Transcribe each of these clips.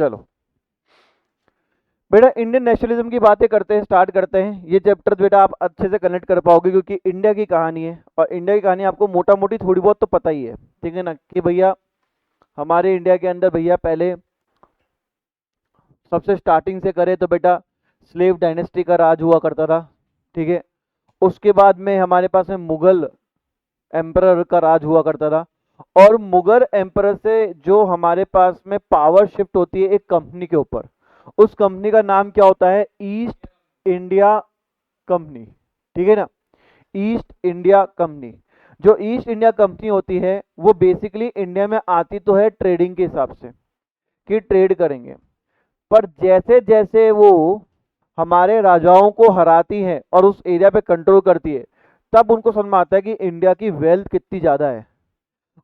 चलो बेटा Indian nationalism की बातें करते हैं, स्टार्ट करते हैं। ये चैप्टर बेटा आप अच्छे से कनेक्ट कर पाओगे क्योंकि इंडिया की कहानी है, और इंडिया की कहानी आपको मोटा मोटी थोड़ी बहुत तो पता ही है, ठीक है ना, कि भैया हमारे इंडिया के अंदर भैया पहले सबसे स्टार्टिंग से करें तो बेटा स्लेव डायनेस्टी का राज हुआ करता था, ठीक है। उसके बाद में हमारे पास में मुगल एम्परर का राज हुआ करता था, और मुगल एम्परर से जो हमारे पास में पावर शिफ्ट होती है एक कंपनी के ऊपर, उस कंपनी का नाम क्या होता है, ईस्ट इंडिया कंपनी, ठीक है ना। ईस्ट इंडिया कंपनी, जो ईस्ट इंडिया कंपनी होती है वो बेसिकली इंडिया में आती तो है ट्रेडिंग के हिसाब से कि ट्रेड करेंगे, पर जैसे जैसे वो हमारे राजाओं को हराती है और उस एरिया पे कंट्रोल करती है, तब उनको समझ में आता है कि इंडिया की वेल्थ कितनी ज़्यादा है,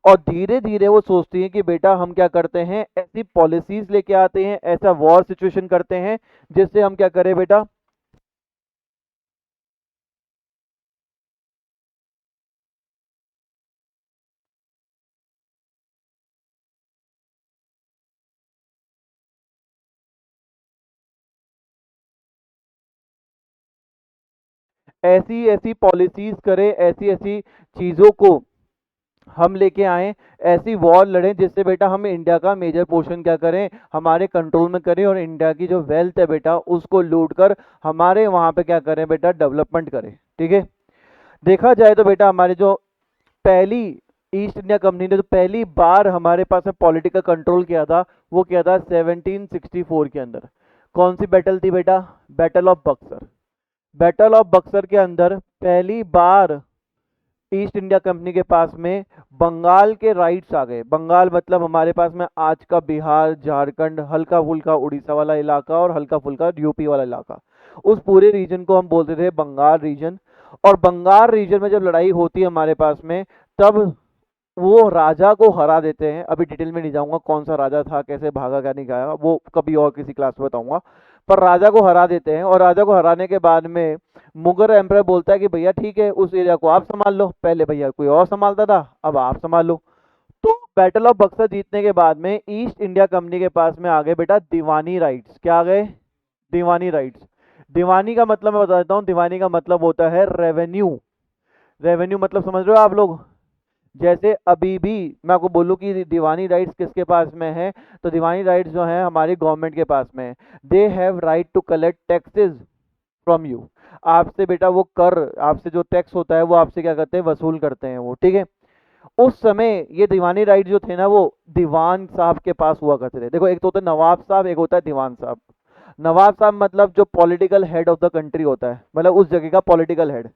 और धीरे धीरे वो सोचती हैं कि बेटा हम क्या करते हैं, ऐसी पॉलिसीज लेके आते हैं, ऐसा वॉर सिचुएशन करते हैं जिससे हम क्या करें बेटा, ऐसी ऐसी पॉलिसीज करें, ऐसी ऐसी चीज़ों को हम लेके आए, ऐसी वॉर लड़ें जिससे बेटा हम इंडिया का मेजर पोर्शन क्या करें, हमारे कंट्रोल में करें, और इंडिया की जो वेल्थ है बेटा उसको लूट कर हमारे वहाँ पे क्या करें बेटा, डेवलपमेंट करें, ठीक है। देखा जाए तो बेटा हमारे जो पहली ईस्ट इंडिया कंपनी ने जो पहली बार हमारे पास में पॉलिटिकल कंट्रोल किया था, वो किया था 1764 के अंदर। कौन सी बैटल थी बेटा, battle of Buxar. Battle of Buxar के अंदर पहली बार ईस्ट इंडिया कंपनी के पास में बंगाल के राइट्स आ गए। बंगाल मतलब हमारे पास में आज का बिहार, झारखंड, हल्का फुल्का उड़ीसा वाला इलाका और हल्का फुल्का यूपी वाला इलाका, उस पूरे रीजन को हम बोलते थे बंगाल रीजन। और बंगाल रीजन में जब लड़ाई होती है हमारे पास में, तब वो राजा को हरा देते हैं। अभी डिटेल में नहीं जाऊंगा कौन सा राजा था, कैसे भागा क्या नहीं गया, वो कभी और किसी क्लास में बताऊंगा। पर राजा को हरा देते हैं, और राजा को हराने के बाद में मुगल एम्परर बोलता है कि भैया ठीक है उस एरिया को आप संभाल लो, पहले भैया कोई और संभालता था अब आप संभाल लो। तो बैटल ऑफ बक्सर जीतने के बाद में ईस्ट इंडिया कंपनी के पास में आ गए बेटा दीवानी राइट्स। क्या आ गए, दीवानी राइट्स। दीवानी का मतलब मैं बता देता हूँ, दीवानी का मतलब होता है रेवेन्यू। रेवेन्यू मतलब समझ रहे हो आप लोग, जैसे अभी भी मैं आपको बोलूँ कि दीवानी राइट्स किसके पास में है, तो दीवानी राइट्स जो है हमारी गवर्नमेंट के पास में है। They have right to collect taxes from you. आपसे बेटा वो कर, आपसे जो टैक्स होता है वो आपसे क्या करते हैं, वसूल करते हैं वो, ठीक है। उस समय ये दीवानी राइट जो थे ना वो दीवान साहब के पास हुआ करते थे। देखो एक तो होता है नवाब साहब, एक होता है दीवान साहब। नवाब साहब मतलब जो political head of the country होता है, मतलब उस जगह का पॉलिटिकल हेड।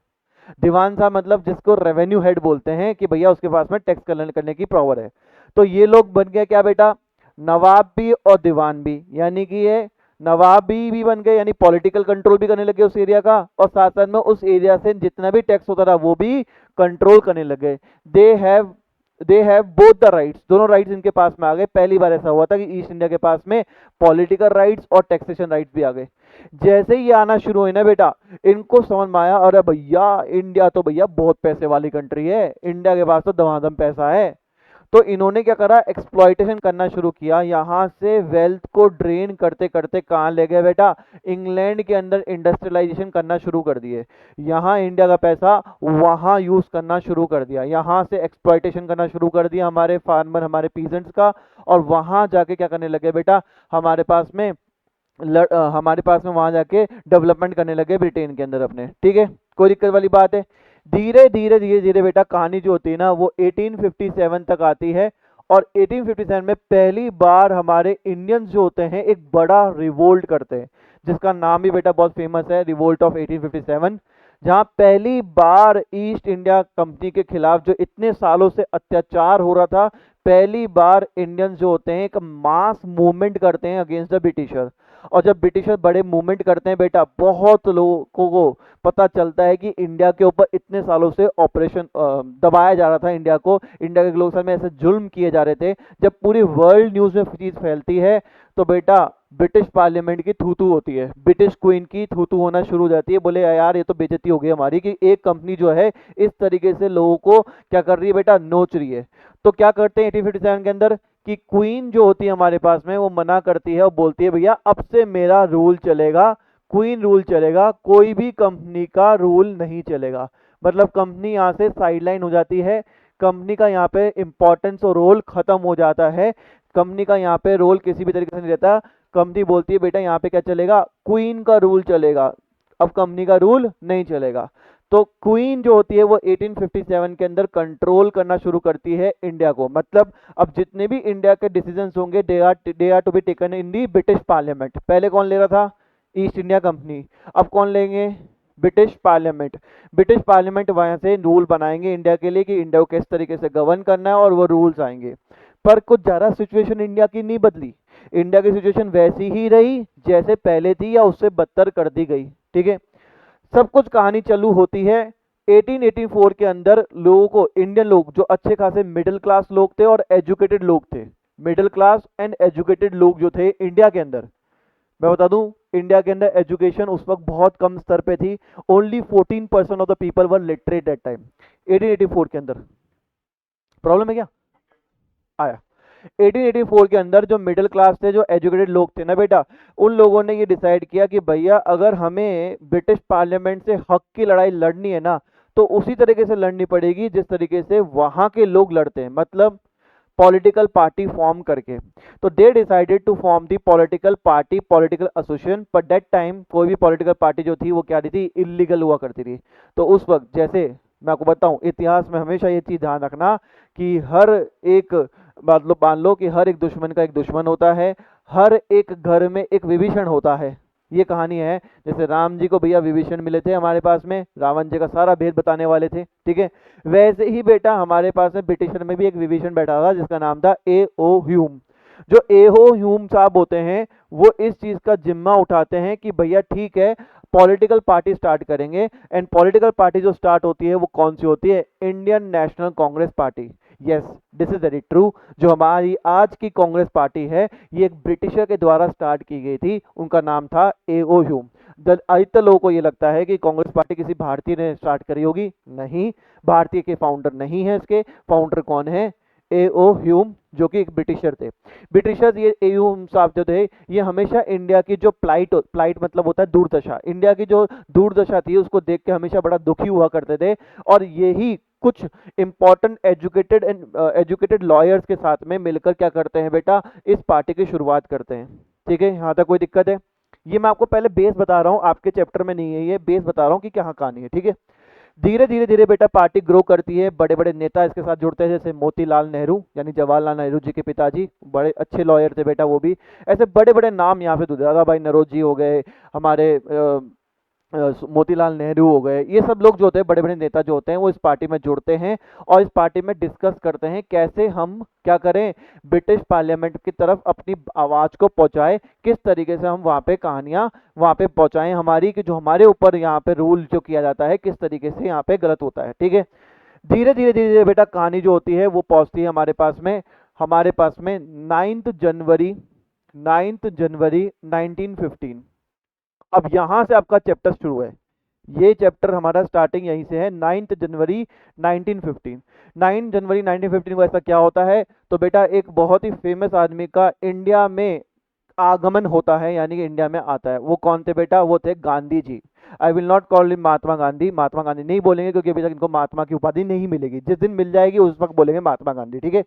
दीवान साहब मतलब जिसको रेवेन्यू हेड बोलते हैं कि भैया उसके पास में टैक्स कलेक्ट करने की पावर है। तो ये लोग बन गए क्या बेटा, नवाब भी और दीवान भी, यानी कि ये नवाब भी बन गए, यानी पॉलिटिकल कंट्रोल भी करने लगे उस एरिया का, और साथ साथ में उस एरिया से जितना भी टैक्स होता था वो भी कंट्रोल करने लगे। They have they have both the rights, दोनों राइट्स इनके पास में आ गए। पहली बार ऐसा हुआ था कि ईस्ट इंडिया के पास में पॉलिटिकल राइट्स और टैक्सेशन राइट्स भी आ गए। जैसे ही ये आना शुरू हुई ना बेटा, इनको समझ में आया अरे भैया इंडिया तो भैया बहुत पैसे वाली कंट्री है, इंडिया के पास तो दमादम पैसा है। तो इन्होंने क्या करा, एक्सप्लॉइटेशन करना शुरू किया, यहाँ से वेल्थ को ड्रेन करते करते कहाँ ले गए बेटा, इंग्लैंड के अंदर इंडस्ट्रियलाइजेशन करना शुरू कर दिए। यहाँ इंडिया का पैसा वहाँ यूज करना शुरू कर दिया, यहाँ से एक्सप्लॉइटेशन करना शुरू कर दिया हमारे फार्मर, हमारे पीजेंट्स का, और वहाँ जाके क्या करने लगे बेटा, हमारे पास में हमारे पास में वहां जाके डेवलपमेंट करने लगे ब्रिटेन के अंदर अपने, ठीक है। कोई दिक्कत वाली बात है। धीरे धीरे धीरे धीरे बेटा कहानी जो होती है ना वो 1857 तक आती है, और 1857 में पहली बार हमारे इंडियंस जो होते हैं एक बड़ा रिवोल्ट करते हैं, जिसका नाम भी बेटा बहुत फेमस है, रिवोल्ट ऑफ 1857। जहां पहली बार ईस्ट इंडिया कंपनी के खिलाफ जो इतने सालों से अत्याचार हो रहा था, पहली बार इंडियंस जो होते हैं एक मास मूवमेंट करते हैं अगेंस्ट द ब्रिटिशर। और जब ब्रिटिशर बड़े मूवमेंट करते हैं बेटा, बहुत लोगों को पता चलता है कि इंडिया के ऊपर इतने सालों से ऑपरेशन दबाया जा रहा था, इंडिया को, इंडिया के लोग साथ में ऐसे जुल्म किए जा रहे थे। जब पूरी वर्ल्ड न्यूज़ में चीज़ फैलती है तो बेटा ब्रिटिश पार्लियामेंट की थू थू होती है, ब्रिटिश क्वीन की थू थू होना शुरू हो जाती है, बोले यार ये तो बेइज्जती हो गई हमारी कि एक कंपनी जो है इस तरीके से लोगों को क्या कर रही है बेटा, नोच रही है। तो क्या करते हैं 1857 के अंदर कि क्वीन जो होती है हमारे पास में वो मना करती है और बोलती है भैया अब से मेरा रूल चलेगा, क्वीन रूल चलेगा, कोई भी कंपनी का रूल नहीं चलेगा। मतलब कंपनी यहाँ से साइडलाइन हो जाती है, कंपनी का यहाँ पे इंपॉर्टेंस और रोल खत्म हो जाता है, कंपनी का यहाँ पे रोल किसी भी तरीके से नहीं रहता। कंपनी बोलती है बेटा यहाँ पे क्या चलेगा, क्वीन का रूल चलेगा, अब कंपनी का रूल नहीं चलेगा। तो क्वीन जो होती है वो 1857 के अंदर कंट्रोल करना शुरू करती है इंडिया को। मतलब अब जितने भी इंडिया के डिसीजंस होंगे they are to be taken in the British parliament. पहले कौन ले रहा था, ईस्ट इंडिया कंपनी, अब कौन लेंगे, ब्रिटिश पार्लियामेंट। ब्रिटिश पार्लियामेंट वहां से रूल बनाएंगे इंडिया के लिए कि इंडिया को किस तरीके से गवर्न करना है और वो रूल्स आएंगे। पर कुछ ज़्यादा सिचुएशन इंडिया की नहीं बदली, इंडिया की सिचुएशन वैसी ही रही जैसे पहले थी या उससे बदतर कर दी गई। ठीक है, सब कुछ कहानी चालू होती है 1884 के अंदर। लोगों को, इंडियन लोग जो अच्छे खासे मिडिल क्लास लोग थे और एजुकेटेड लोग थे, मिडिल क्लास एंड एजुकेटेड लोग जो थे इंडिया के अंदर, मैं बता दूं इंडिया के अंदर एजुकेशन उस वक्त बहुत कम स्तर पे थी। Only 14% of the people were literate that time 1884 के अंदर। प्रॉब्लम है क्या, आया 1884 के अंदर जो मिडिल क्लास थे, जो एजुकेटेड लोग थे ना बेटा, उन लोगों ने ये डिसाइड किया कि भैया अगर हमें ब्रिटिश पार्लियामेंट से हक की लड़ाई लड़नी है ना, तो उसी तरीके से लड़नी पड़ेगी जिस तरीके से वहां के लोग लड़ते हैं, मतलब पॉलिटिकल पार्टी फॉर्म करके। तो they decided to form the political party, political association. पर दैट टाइम कोई भी पॉलिटिकल पार्टी जो थी वो क्या थी, इलीगल हुआ करती थी। तो उस वक्त, जैसे मैं आपको बताऊं, इतिहास में हमेशा ये चीज ध्यान रखना कि हर एक, मतलब मान लो कि हर एक दुश्मन का एक दुश्मन होता है, हर एक घर में एक विभीषण होता है। ये कहानी है, जैसे राम जी को भैया विभीषण मिले थे हमारे पास में, रावण जी का सारा भेद बताने वाले थे। ठीक है, वैसे ही बेटा हमारे पास में ब्रिटिशर में भी एक विभीषण बैठा था जिसका नाम था ए ओ ह्यूम। जो ए ओ ह्यूम साहब होते हैं वो इस चीज का जिम्मा उठाते हैं कि भैया ठीक है, पॉलिटिकल पार्टी स्टार्ट करेंगे। एंड पॉलिटिकल पार्टी जो स्टार्ट होती है वो कौन सी होती है, Indian national Congress party. Yes, this is very true. जो हमारी आज की कांग्रेस पार्टी है ये एक ब्रिटिशर के द्वारा स्टार्ट की गई थी, उनका नाम था ए ओ ह्यूम। अधिकतर लोगों को ये लगता है कि कांग्रेस पार्टी किसी भारतीय ने स्टार्ट करी होगी, नहीं, भारतीय के फाउंडर नहीं है, इसके फाउंडर कौन है, ए ओ ह्यूम, जो कि एक ब्रिटिशर थे। ब्रिटिशर्स, ये ए ह्यूम साहब जो थे ये हमेशा इंडिया की जो प्लाइट मतलब होता है दुर्दशा, इंडिया की जो दुर्दशा थी उसको देख के हमेशा बड़ा दुखी हुआ करते थे। और यही कुछ इंपॉर्टेंट एजुकेटेड लॉयर्स के साथ में मिलकर क्या करते हैं बेटा, इस पार्टी की शुरुआत करते हैं। ठीक है, यहाँ तक कोई दिक्कत है, ये मैं आपको पहले बेस बता रहा हूँ, आपके चैप्टर में नहीं है, ये बेस बता रहा हूँ कि क्या कहानी है। ठीक है, धीरे धीरे धीरे बेटा पार्टी ग्रो करती है, बड़े बड़े नेता इसके साथ जुड़ते हैं, जैसे मोतीलाल नेहरू यानी जवाहरलाल नेहरू जी के पिताजी, बड़े अच्छे लॉयर थे बेटा वो भी। ऐसे बड़े बड़े नाम यहाँ पे दादा भाई नरोजी हो गए, हमारे मोतीलाल नेहरू हो गए, ये सब लोग जो होते हैं बड़े बड़े नेता जो होते हैं वो इस पार्टी में जुड़ते हैं और इस पार्टी में डिस्कस करते हैं कैसे हम क्या करें, ब्रिटिश पार्लियामेंट की तरफ अपनी आवाज़ को पहुंचाएं, किस तरीके से हम वहाँ पे कहानियाँ वहाँ पे पहुंचाएं हमारी, कि जो हमारे ऊपर यहाँ पे रूल जो किया जाता है किस तरीके से यहाँ पे गलत होता है। ठीक है, धीरे धीरे धीरे धीरे बेटा कहानी जो होती है वो पहुंचती है हमारे पास में 9 जनवरी 1915। अब यहां से आपका चैप्टर शुरू है, ये चैप्टर हमारा स्टार्टिंग यहीं से है, 9 जनवरी 1915। 9 जनवरी 1915 को ऐसा क्या होता है, तो बेटा एक बहुत ही फेमस आदमी का इंडिया में आगमन होता है, यानी कि इंडिया में आता है। वो कौन थे बेटा, वो थे Gandhi ji. I will not call him Mahatma Gandhi, Mahatma Gandhi नहीं बोलेंगे क्योंकि अभी तक इनको महात्मा की उपाधि नहीं मिलेगी, जिस दिन मिल जाएगी उस वक्त बोलेंगे महात्मा गांधी। ठीक है,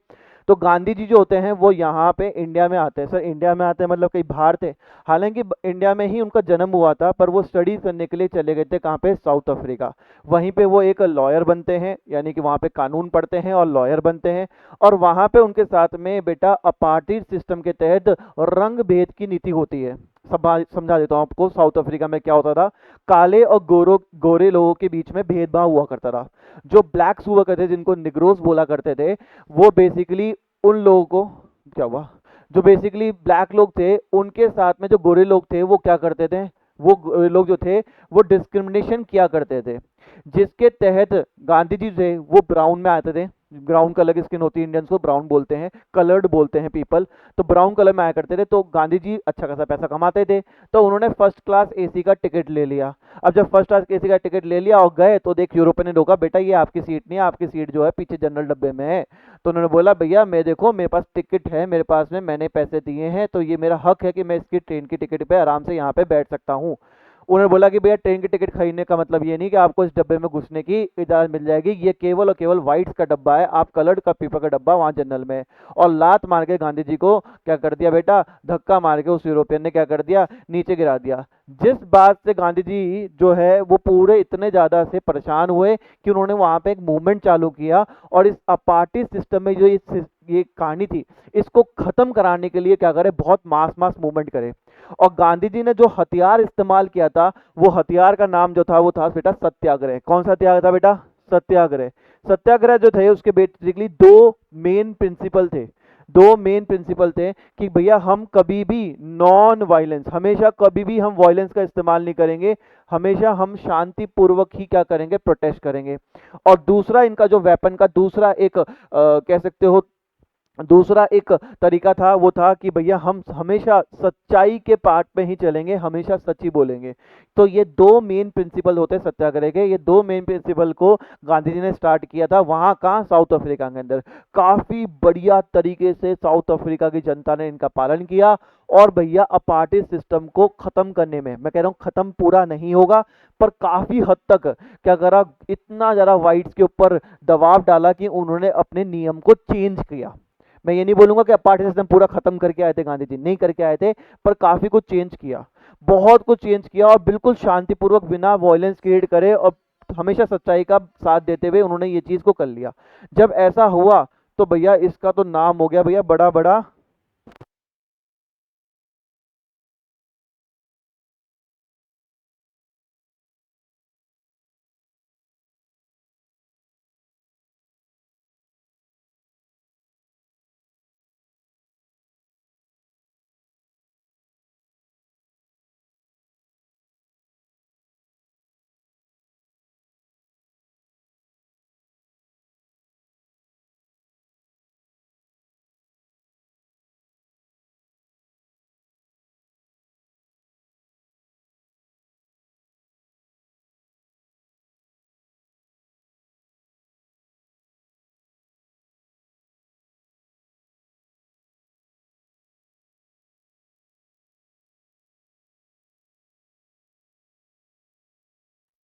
तो गांधी जी जो होते हैं वो यहाँ पे इंडिया में आते हैं। सर इंडिया में आते हैं मतलब कहीं बाहर थे, हालांकि इंडिया में ही उनका जन्म हुआ था, पर वो स्टडी करने के लिए चले गए थे कहाँ पे, साउथ अफ्रीका। वहीं पे वो एक लॉयर बनते हैं, यानी कि वहाँ पे कानून पढ़ते हैं और लॉयर बनते हैं। और वहाँ पे उनके साथ में बेटा अपार्टीड सिस्टम के तहत रंग भेद की नीति होती है। समझा देता हूँ आपको, साउथ अफ्रीका में क्या होता था, काले और गोरे लोगों के बीच में भेदभाव हुआ करता था। जो ब्लैक्स हुआ करते थे, जिनको निग्रोस बोला करते थे, वो बेसिकली उन लोगों को, क्या हुआ, जो बेसिकली ब्लैक लोग थे उनके साथ में जो गोरे लोग थे वो क्या करते थे, वो गोरे लोग जो थे वो डिस्क्रिमिनेशन किया करते थे। जिसके तहत गांधी जी थे वो ब्राउन में आते थे, ब्राउन कलर की स्किन होती है, इंडियंस को ब्राउन बोलते हैं, कलर्ड बोलते हैं पीपल, तो ब्राउन कलर में आया करते थे। तो गांधी जी अच्छा खासा पैसा कमाते थे, तो उन्होंने फर्स्ट क्लास एसी का टिकट ले लिया। अब जब फर्स्ट क्लास एसी का टिकट ले लिया और गए तो देख यूरोपियन ने रोका, बेटा ये आपकी सीट नहीं है, आपकी सीट जो है पीछे जनरल डब्बे में है। तो उन्होंने बोला भैया मैं देखो मेरे पास टिकट है, मेरे पास में मैंने पैसे दिए हैं, तो ये मेरा हक है कि मैं इसकी ट्रेन की टिकट पे आराम से यहाँ पे बैठ सकता हूँ। उन्होंने बोला कि भैया ट्रेन की टिकट खरीदने का मतलब ये नहीं कि आपको इस डब्बे में घुसने की इजाजत मिल जाएगी, ये केवल और केवल व्हाइट्स का डब्बा है, आप कलर्ड का पेपर का डब्बा वहाँ जनरल में है। और लात मार के गांधी जी को क्या कर दिया बेटा, धक्का मार के उस यूरोपियन ने क्या कर दिया, नीचे गिरा दिया। जिस बात से गांधी जी जो है वो पूरे इतने ज्यादा से परेशान हुए कि उन्होंने वहां पे एक मूवमेंट चालू किया, और इस अपार्टी सिस्टम में जो ये कहानी थी इसको खत्म कराने के लिए क्या करे, बहुत मास मास मूवमेंट करे। और गांधी जी ने जो हथियार इस्तेमाल किया था, वो हथियार का नाम जो था वो था बेटा सत्याग्रह। कौन सा सत्याग्रह था बेटा, सत्याग्रह। सत्याग्रह जो थे उसके बेसिकली दो मेन प्रिंसिपल थे, दो मेन प्रिंसिपल थे कि भैया हम कभी भी नॉन वायलेंस, हमेशा कभी भी हम वायलेंस का इस्तेमाल नहीं करेंगे, हमेशा हम शांतिपूर्वक ही क्या करेंगे, प्रोटेस्ट करेंगे। और दूसरा इनका जो वेपन का दूसरा एक कह सकते हो दूसरा एक तरीका था, वो था कि भैया हम हमेशा सच्चाई के पार्ट पे ही चलेंगे, हमेशा सच ही बोलेंगे। तो ये दो मेन प्रिंसिपल होते हैं सत्याग्रह के, ये दो मेन प्रिंसिपल को गांधी जी ने स्टार्ट किया था वहाँ का साउथ अफ्रीका के अंदर। काफ़ी बढ़िया तरीके से साउथ अफ्रीका की जनता ने इनका पालन किया, और भैया अपार्टीज सिस्टम को ख़त्म करने में, मैं कह रहा हूँ ख़त्म पूरा नहीं होगा पर काफ़ी हद तक क्या करा, इतना ज़्यादा वाइट्स के ऊपर दबाव डाला कि उन्होंने अपने नियम को चेंज किया। मैं ये नहीं बोलूंगा कि पार्टी सिस्टम पूरा खत्म करके आए थे गांधी जी, नहीं करके आए थे, पर काफी कुछ चेंज किया, बहुत कुछ चेंज किया, और बिल्कुल शांतिपूर्वक बिना वॉयलेंस क्रिएट करे और हमेशा सच्चाई का साथ देते हुए उन्होंने ये चीज को कर लिया। जब ऐसा हुआ तो भैया इसका तो नाम हो गया भैया बड़ा बड़ा।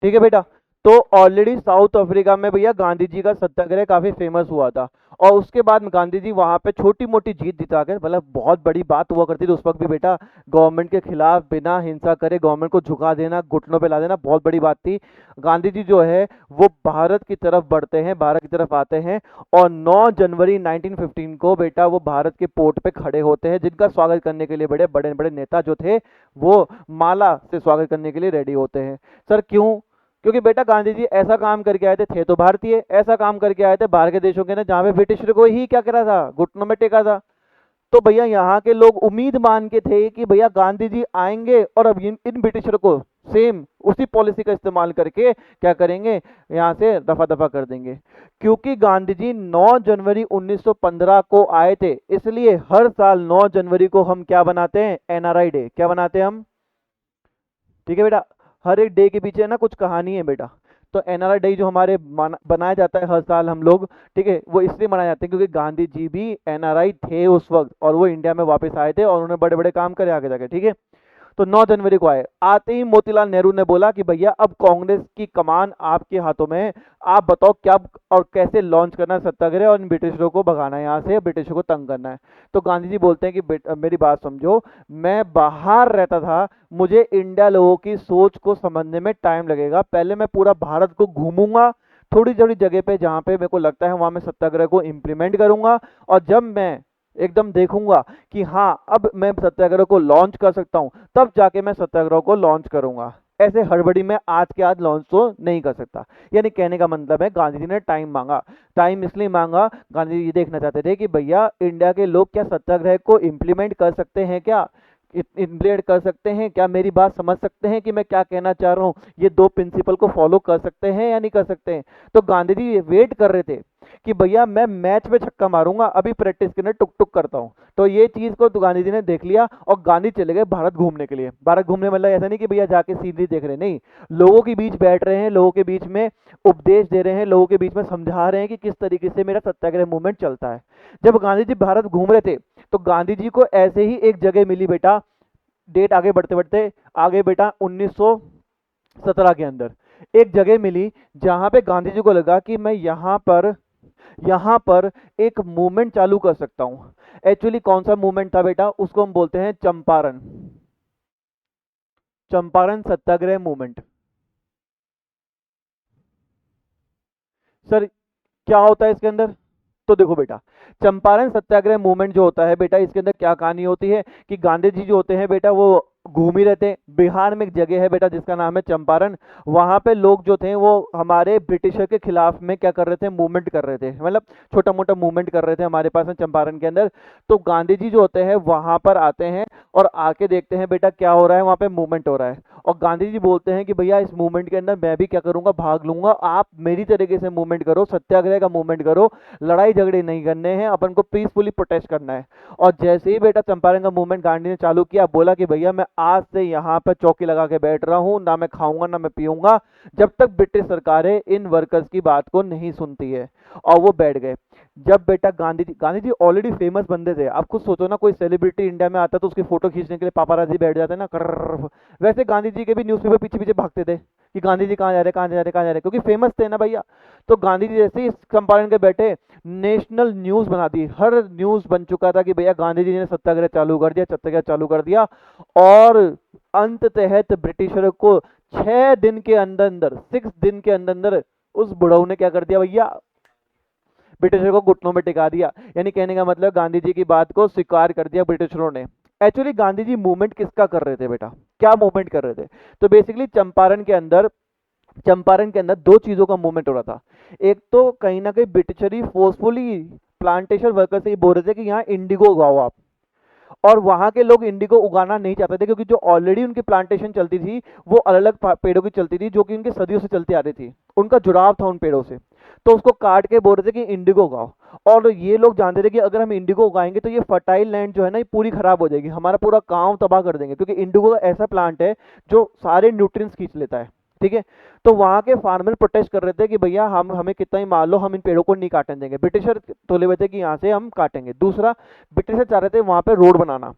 ठीक है बेटा, तो ऑलरेडी साउथ अफ्रीका में भैया गांधी जी का सत्याग्रह काफी फेमस हुआ था, और उसके बाद में गांधी जी वहां पे छोटी मोटी जीत जिता कर, मतलब बहुत बड़ी बात हुआ करती थी उस वक्त भी बेटा, गवर्नमेंट के खिलाफ बिना हिंसा करे गवर्नमेंट को झुका देना, घुटनों पे ला देना, बहुत बड़ी बात थी। गांधी जी जो है वो भारत की तरफ बढ़ते हैं, भारत की तरफ आते हैं, और 9 जनवरी 1915 को बेटा वो भारत के पोर्ट पे खड़े होते हैं, जिनका स्वागत करने के लिए बड़े बड़े बड़े नेता जो थे वो माला से स्वागत करने के लिए रेडी होते हैं। सर क्यों, क्योंकि बेटा गांधी जी ऐसा काम करके आए थे तो भारतीय, ऐसा काम करके आए थे बाहर के देशों के ना, जहाँ पे ब्रिटिश को ही क्या करा था, घुटनों में टेका था। तो भैया यहाँ के लोग उम्मीद मान के थे कि भैया गांधी जी आएंगे और अब इन ब्रिटिशर को सेम उसी पॉलिसी का इस्तेमाल करके क्या करेंगे, यहाँ से दफा दफा कर देंगे। क्योंकि गांधी जी 9 जनवरी 1915 को आए थे, इसलिए हर साल 9 जनवरी को हम क्या बनाते हैं, एनआरआई डे। क्या बनाते हैं हम, ठीक है बेटा, हर एक डे के पीछे ना कुछ कहानी है बेटा। तो एनआरआई डे जो हमारे बनाया जाता है हर साल हम लोग, ठीक है, वो इसलिए मनाए जाते हैं क्योंकि गांधी जी भी एनआरआई थे उस वक्त, और वो इंडिया में वापस आए थे और उन्होंने बड़े बड़े काम करे आगे जाके, ठीक है। तो 9 जनवरी को आए, आते ही मोतीलाल नेहरू ने बोला कि भैया अब कांग्रेस की कमान आपके हाथों में है, आप बताओ क्या और कैसे लॉन्च करना है सत्याग्रह, और इन ब्रिटिशरों को भगाना है यहाँ से, ब्रिटिशरों को तंग करना है। तो गांधी जी बोलते हैं कि मेरी बात समझो, मैं बाहर रहता था, मुझे इंडिया लोगों की सोच को समझने में टाइम लगेगा, पहले मैं पूरा भारत को घूमूंगा, थोड़ी थोड़ी जगह पे जहाँ पे मेरे को लगता है वहां मैं सत्याग्रह को इम्प्लीमेंट करूंगा, और जब मैं एकदम देखूंगा कि हाँ अब मैं सत्याग्रह को लॉन्च कर सकता हूं, तब जाके मैं सत्याग्रह को लॉन्च करूंगा। ऐसे हड़बड़ी में आज के आज लॉन्च तो नहीं कर सकता। यानी कहने का मतलब है गांधी जी ने टाइम मांगा। टाइम इसलिए मांगा, गांधी जी ये देखना चाहते थे कि भैया इंडिया के लोग क्या सत्याग्रह को इम्प्लीमेंट कर सकते हैं क्या, इम्प्लीमेंट कर सकते हैं? क्या मेरी बात समझ सकते हैं कि मैं क्या कहना चाह रहा हूँ? ये दो प्रिंसिपल को फॉलो कर सकते हैं या नहीं कर सकते हैं? तो गांधी जी वेट कर रहे थे कि भैया मैं मैच में छक्का मारूंगा, अभी प्रैक्टिस के लिए टुक टुक करता हूँ। तो ये चीज को तो गांधी जी ने देख लिया और गांधी चले गए भारत घूमने के लिए। भारत घूमने मतलब ऐसा नहीं कि भैया जाके सीनरी देख रहे हैं, नहीं, लोगों के बीच बैठ रहे हैं, लोगों के बीच में उपदेश दे रहे हैं, लोगों के बीच में समझा रहे हैं कि किस तरीके से मेरा सत्याग्रह मूवमेंट चलता है। जब गांधी जी भारत घूम रहे थे तो गांधी जी को ऐसे ही एक जगह मिली बेटा, डेट आगे बढ़ते बढ़ते आगे बेटा 1917 के अंदर एक जगह मिली जहां पे गांधी जी को लगा कि मैं यहाँ पर एक मूवमेंट चालू कर सकता हूँ। एक्चुअली कौन सा मूवमेंट था बेटा? उसको हम बोलते हैं चंपारण, चंपारण सत्याग्रह मूवमेंट। सर क्या होता है इसके अंदर? तो देखो बेटा, चंपारण सत्याग्रह मूवमेंट जो होता है बेटा, इसके अंदर क्या कहानी होती है कि गांधी जी जो होते हैं बेटा वो घूम ही रहते हैं। बिहार में एक जगह है बेटा जिसका नाम है चंपारण। वहां पे लोग जो थे वो हमारे ब्रिटिशर के खिलाफ में क्या कर रहे थे? मूवमेंट कर रहे थे, मतलब छोटा मोटा मूवमेंट कर रहे थे हमारे पास में चंपारण के अंदर। तो गांधी जी जो होते हैं वहां पर आते हैं और आके देखते हैं बेटा क्या हो रहा है, वहां पे मूवमेंट हो रहा है। और गांधी जी बोलते हैं कि भैया इस मूवमेंट के अंदर मैं भी क्या करूंगा? भाग लूंगा। आप मेरी तरीके से मूवमेंट करो, सत्याग्रह का मूवमेंट करो, लड़ाई झगड़े नहीं करने हैं, अपन को पीसफुली प्रोटेस्ट करना है। और जैसे ही बेटा चंपारण का मूवमेंट गांधी ने चालू किया, बोला कि भैया मैं आज से यहाँ पर चौकी लगा के बैठ रहा हूँ, ना मैं खाऊंगा ना मैं पीऊंगा जब तक ब्रिटिश सरकारें इन वर्कर्स की बात को नहीं सुनती है। और वो बैठ गए। जब बेटा गांधी जी ऑलरेडी फेमस बंदे थे। आप खुद सोचो ना, कोई सेलिब्रिटी इंडिया में आता तो उसकी फोटो खींचने के लिए पापाराजी बैठ जाते ना, कर्रर। वैसे गांधी जी के भी न्यूज़पेपर पीछे पीछे भागते थे कि गांधी जी कहाँ जा रहे, कहाँ जा रहे, कहाँ जा रहे, क्योंकि फेमस थे ना भैया। तो गांधी जी जैसे ही इस चंपारण के बैठे, नेशनल न्यूज बना दी, हर न्यूज बन चुका था कि भैया गांधी जी ने सत्याग्रह चालू कर दिया, सत्याग्रह चालू कर दिया। और अंत तहत ब्रिटिशरों को 6 दिन के अंदर अंदर, 6 दिन के अंदर अंदर उस बुढ़ऊ ने क्या कर दिया भैया? ब्रिटिशर को घुटनों में टिका दिया। यानी कहने का मतलब गांधी जी की बात को स्वीकार कर दिया ब्रिटिशरों ने। एक्चुअली गांधी जी मूवमेंट किसका कर रहे थे बेटा? क्या मूवमेंट कर रहे थे? तो बेसिकली चंपारण के अंदर दो चीजों का मूवमेंट हो रहा था। एक तो कहीं ना कहीं ब्रिटिशरी फोर्सफुली प्लांटेशन वर्कर से ये बोल रहे थे कि यहाँ इंडिगो उगाओ आप। और वहां के लोग इंडिगो उगाना नहीं चाहते थे, क्योंकि जो ऑलरेडी उनकी प्लांटेशन चलती थी वो अलग अलग पेड़ों की चलती थी, जो कि उनके सदियों से चलती आ रही थी, उनका जुड़ाव था उन पेड़ों से। तो उसको काट के बोल रहे थे कि इंडिगो उगाओ। और ये लोग जानते थे कि अगर हम इंडिगो उगाएंगे तो ये फर्टाइल लैंड जो है ना, ये पूरी खराब हो जाएगी, हमारा पूरा गांव तबाह कर देंगे, क्योंकि इंडिगो ऐसा प्लांट है जो सारे न्यूट्रिएंट्स खींच लेता है। ठीक है। तो वहां के फार्मर प्रोटेस्ट कर रहे थे कि भैया हम हमें कितना ही मार लो, हम इन पेड़ों को नहीं काटने देंगे। ब्रिटिशर तोले हुए थे कि यहाँ से हम काटेंगे। दूसरा, ब्रिटिशर चाह रहे थे वहां पे रोड बनाना।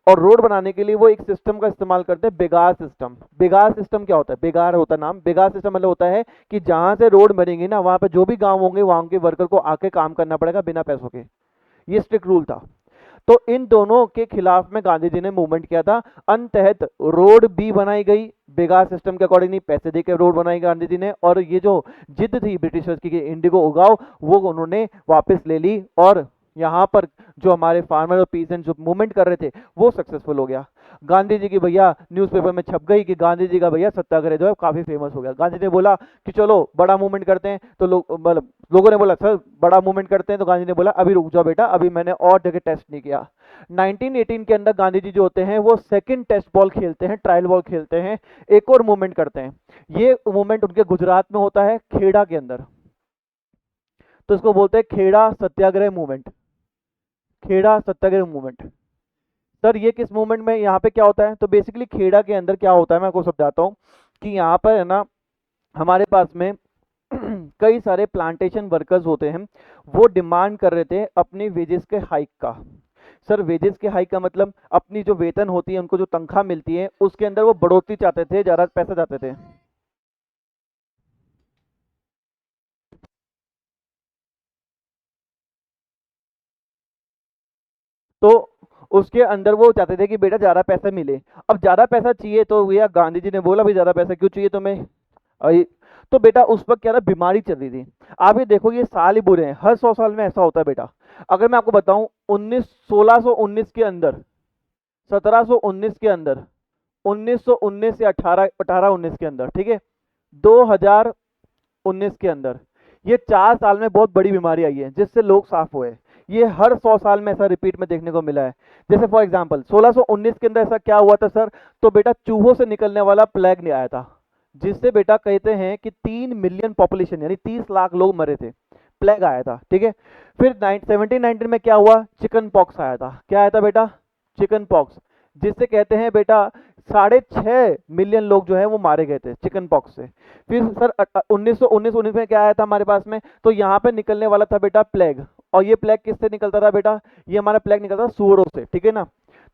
और रोड बनाने के लिए वो एक सिस्टम का इस्तेमाल करते हैं, बेगार सिस्टम। बेगार सिस्टम क्या होता है? बेगार होता है नाम, बेगार सिस्टम मतलब होता है कि जहां से रोड बनेगी ना, वहां पे जो भी गांव होंगे वहां के वर्कर को आके काम करना पड़ेगा बिना पैसों के। ये स्ट्रिक्ट रूल था। तो इन दोनों के खिलाफ में गांधी जी ने मूवमेंट किया था। अनतहत रोड भी बनाई गई, बेगार सिस्टम के अकॉर्डिंग, पैसे देकर रोड बनाई गांधी जी ने। और ये जो जिद थी ब्रिटिशर्स की कि इंडिगो उगाओ, वो उन्होंने वापस ले ली। और यहाँ पर जो हमारे फार्मर और पीसेंट जो मूवमेंट कर रहे थे वो सक्सेसफुल हो गया। गांधी जी की भैया न्यूज़पेपर में छप गई कि गांधी जी का भैया सत्याग्रह जो है काफी फेमस हो गया। गांधी ने बोला कि चलो बड़ा मूवमेंट करते हैं। तो मतलब लोगों ने बोला सर बड़ा मूवमेंट करते हैं, तो गांधी ने बोला अभी रुक जाओ बेटा, अभी मैंने और जगह टेस्ट नहीं किया। 1918 के अंदर गांधी जी जो होते हैं वो सेकंड टेस्ट बॉल खेलते हैं, ट्रायल बॉल खेलते हैं, एक और मूवमेंट करते हैं। ये मूवमेंट उनके गुजरात में होता है, खेड़ा के अंदर। तो इसको बोलते हैं खेड़ा सत्याग्रह मूवमेंट, खेड़ा सत्याग्रह मूवमेंट। सर ये किस मूवमेंट में, यहाँ पे क्या होता है? तो बेसिकली खेड़ा के अंदर क्या होता है मैं आपको समझाता हूँ कि यहाँ पर है ना हमारे पास में कई सारे प्लांटेशन वर्कर्स होते हैं, वो डिमांड कर रहे थे अपनी वेजेस के हाइक का। सर वेजेस के हाइक का मतलब अपनी जो वेतन होती है, उनको जो तनख्वाह मिलती है उसके अंदर वो बढ़ोतरी चाहते थे, ज्यादा पैसा चाहते थे। तो उसके अंदर वो चाहते थे कि बेटा ज्यादा पैसा मिले। अब ज्यादा पैसा चाहिए तो भैया गांधी जी ने बोला भाई ज्यादा पैसा क्यों चाहिए तुम्हें? अरे, तो बेटा उस वक्त क्या था, बीमारी चल रही थी। आप ये देखो ये साल ही बुरे हैं, हर 100 साल में ऐसा होता है बेटा। अगर मैं आपको बताऊं 1619 के अंदर, 1719 के अंदर, 1919 से 1819 के अंदर, ठीक है, 2019 के अंदर, ये 4 साल में बहुत बड़ी बीमारी आई है जिससे लोग साफ हुए। ये हर 100 साल में ऐसा रिपीट में देखने को मिला है। जैसे फॉर एग्जांपल 1619 के अंदर ऐसा क्या हुआ था सर, तो बेटा चूहों से निकलने वाला प्लेग नहीं आया था, जिससे बेटा कहते हैं कि 3 मिलियन पॉपुलेशन यानी 30 लाख लोग मरे थे, प्लेग आया था, ठीक है। फिर 1719 में क्या हुआ, चिकन पॉक्स आया था। क्या आया था बेटा, चिकन पॉक्स, जिससे कहते हैं बेटा 6.5 मिलियन लोग जो है वो मारे गए थे चिकन पॉक्स से। फिर सर 1919 में क्या आया था हमारे पास में, तो यहाँ पे निकलने वाला था बेटा प्लेग, और ये प्लेग किससे निकलता था बेटा, ये हमारा प्लेग निकलता था सूअरों से, ठीक है ना।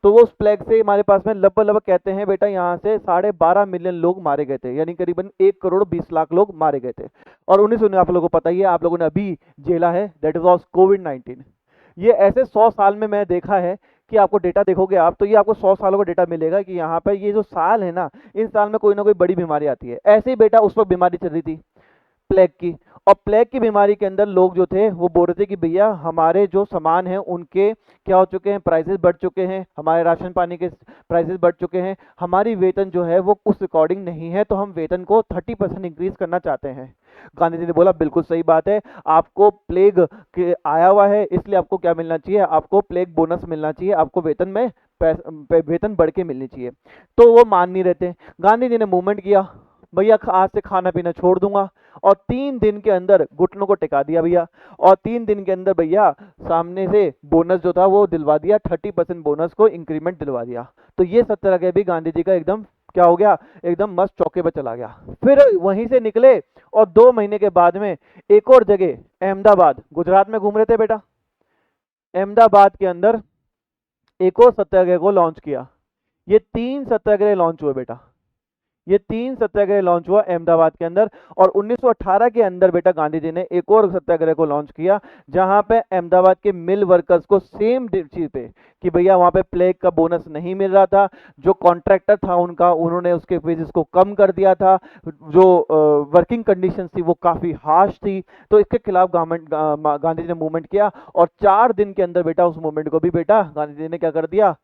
तो वो उस प्लेग से हमारे पास में लगभग लगभग कहते हैं बेटा यहाँ से 12.5 मिलियन लोग मारे गए थे, यानी करीबन 1 करोड़ 20 लाख लोग मारे गए थे। और 1919 आप लोगों को पता ही है, आप लोगों ने अभी झेला है, दैट इज वॉज कोविड-19। ये ऐसे 100 साल में मैं देखा है कि आपको डेटा देखोगे आप, तो ये आपको 100 सालों का डेटा मिलेगा कि यहाँ पर ये जो साल है ना, इन साल में कोई ना कोई बड़ी बीमारी आती है। ऐसे ही बेटा उस वक्त बीमारी चल रही थी प्लेग की, और प्लेग की बीमारी के अंदर लोग जो थे वो बोल रहे थे कि भैया हमारे जो सामान हैं उनके क्या हो चुके हैं, प्राइसेस बढ़ चुके हैं, हमारे राशन पानी के प्राइसेस बढ़ चुके हैं, हमारी वेतन जो है वो उस अकॉर्डिंग नहीं है, तो हम वेतन को 30% इंक्रीज करना चाहते हैं। गांधी जी ने बोला बिल्कुल सही बात है, आपको प्लेग के आया हुआ है, इसलिए आपको क्या मिलना चाहिए, आपको प्लेग बोनस मिलना चाहिए, आपको वेतन में वेतन बढ़ के मिलनी चाहिए। तो वो मान नहीं रहते, गांधी जी ने मूवमेंट किया, भैया आज से खाना पीना छोड़ दूंगा, और 3 दिन के अंदर घुटनों को टिका दिया भैया, और 3 दिन के अंदर भैया सामने से बोनस जो था वो दिलवा दिया, 30% बोनस को इंक्रीमेंट दिलवा दिया। तो ये सब तरह के भी गांधी जी का एकदम क्या हो गया, एकदम मस्त चौके पर चला गया। फिर वहीं से निकले और 2 महीने के बाद में एक और जगह अहमदाबाद, गुजरात में घूम रहे थे बेटा, अहमदाबाद के अंदर एक और सत्याग्रह को लॉन्च किया। ये 3 सत्याग्रह लॉन्च हुए बेटा, ये 3 सत्याग्रह लॉन्च हुआ अहमदाबाद के अंदर। और 1918 के अंदर बेटा गांधी जी ने एक और सत्याग्रह को लॉन्च किया, जहां पे अहमदाबाद के मिल वर्कर्स को सेम चीज पे कि भैया वहां पे प्लेग का बोनस नहीं मिल रहा था, जो कॉन्ट्रैक्टर था उनका, उन्होंने उसके वेजेस को कम कर दिया था, जो वर्किंग कंडीशन थी वो काफी हार्श थी। तो इसके खिलाफ गवर्नमेंट गांधी जी ने मूवमेंट किया, और 4 दिन के अंदर बेटा उस मूवमेंट को भी बेटा गांधी जी ने क्या कर दिया,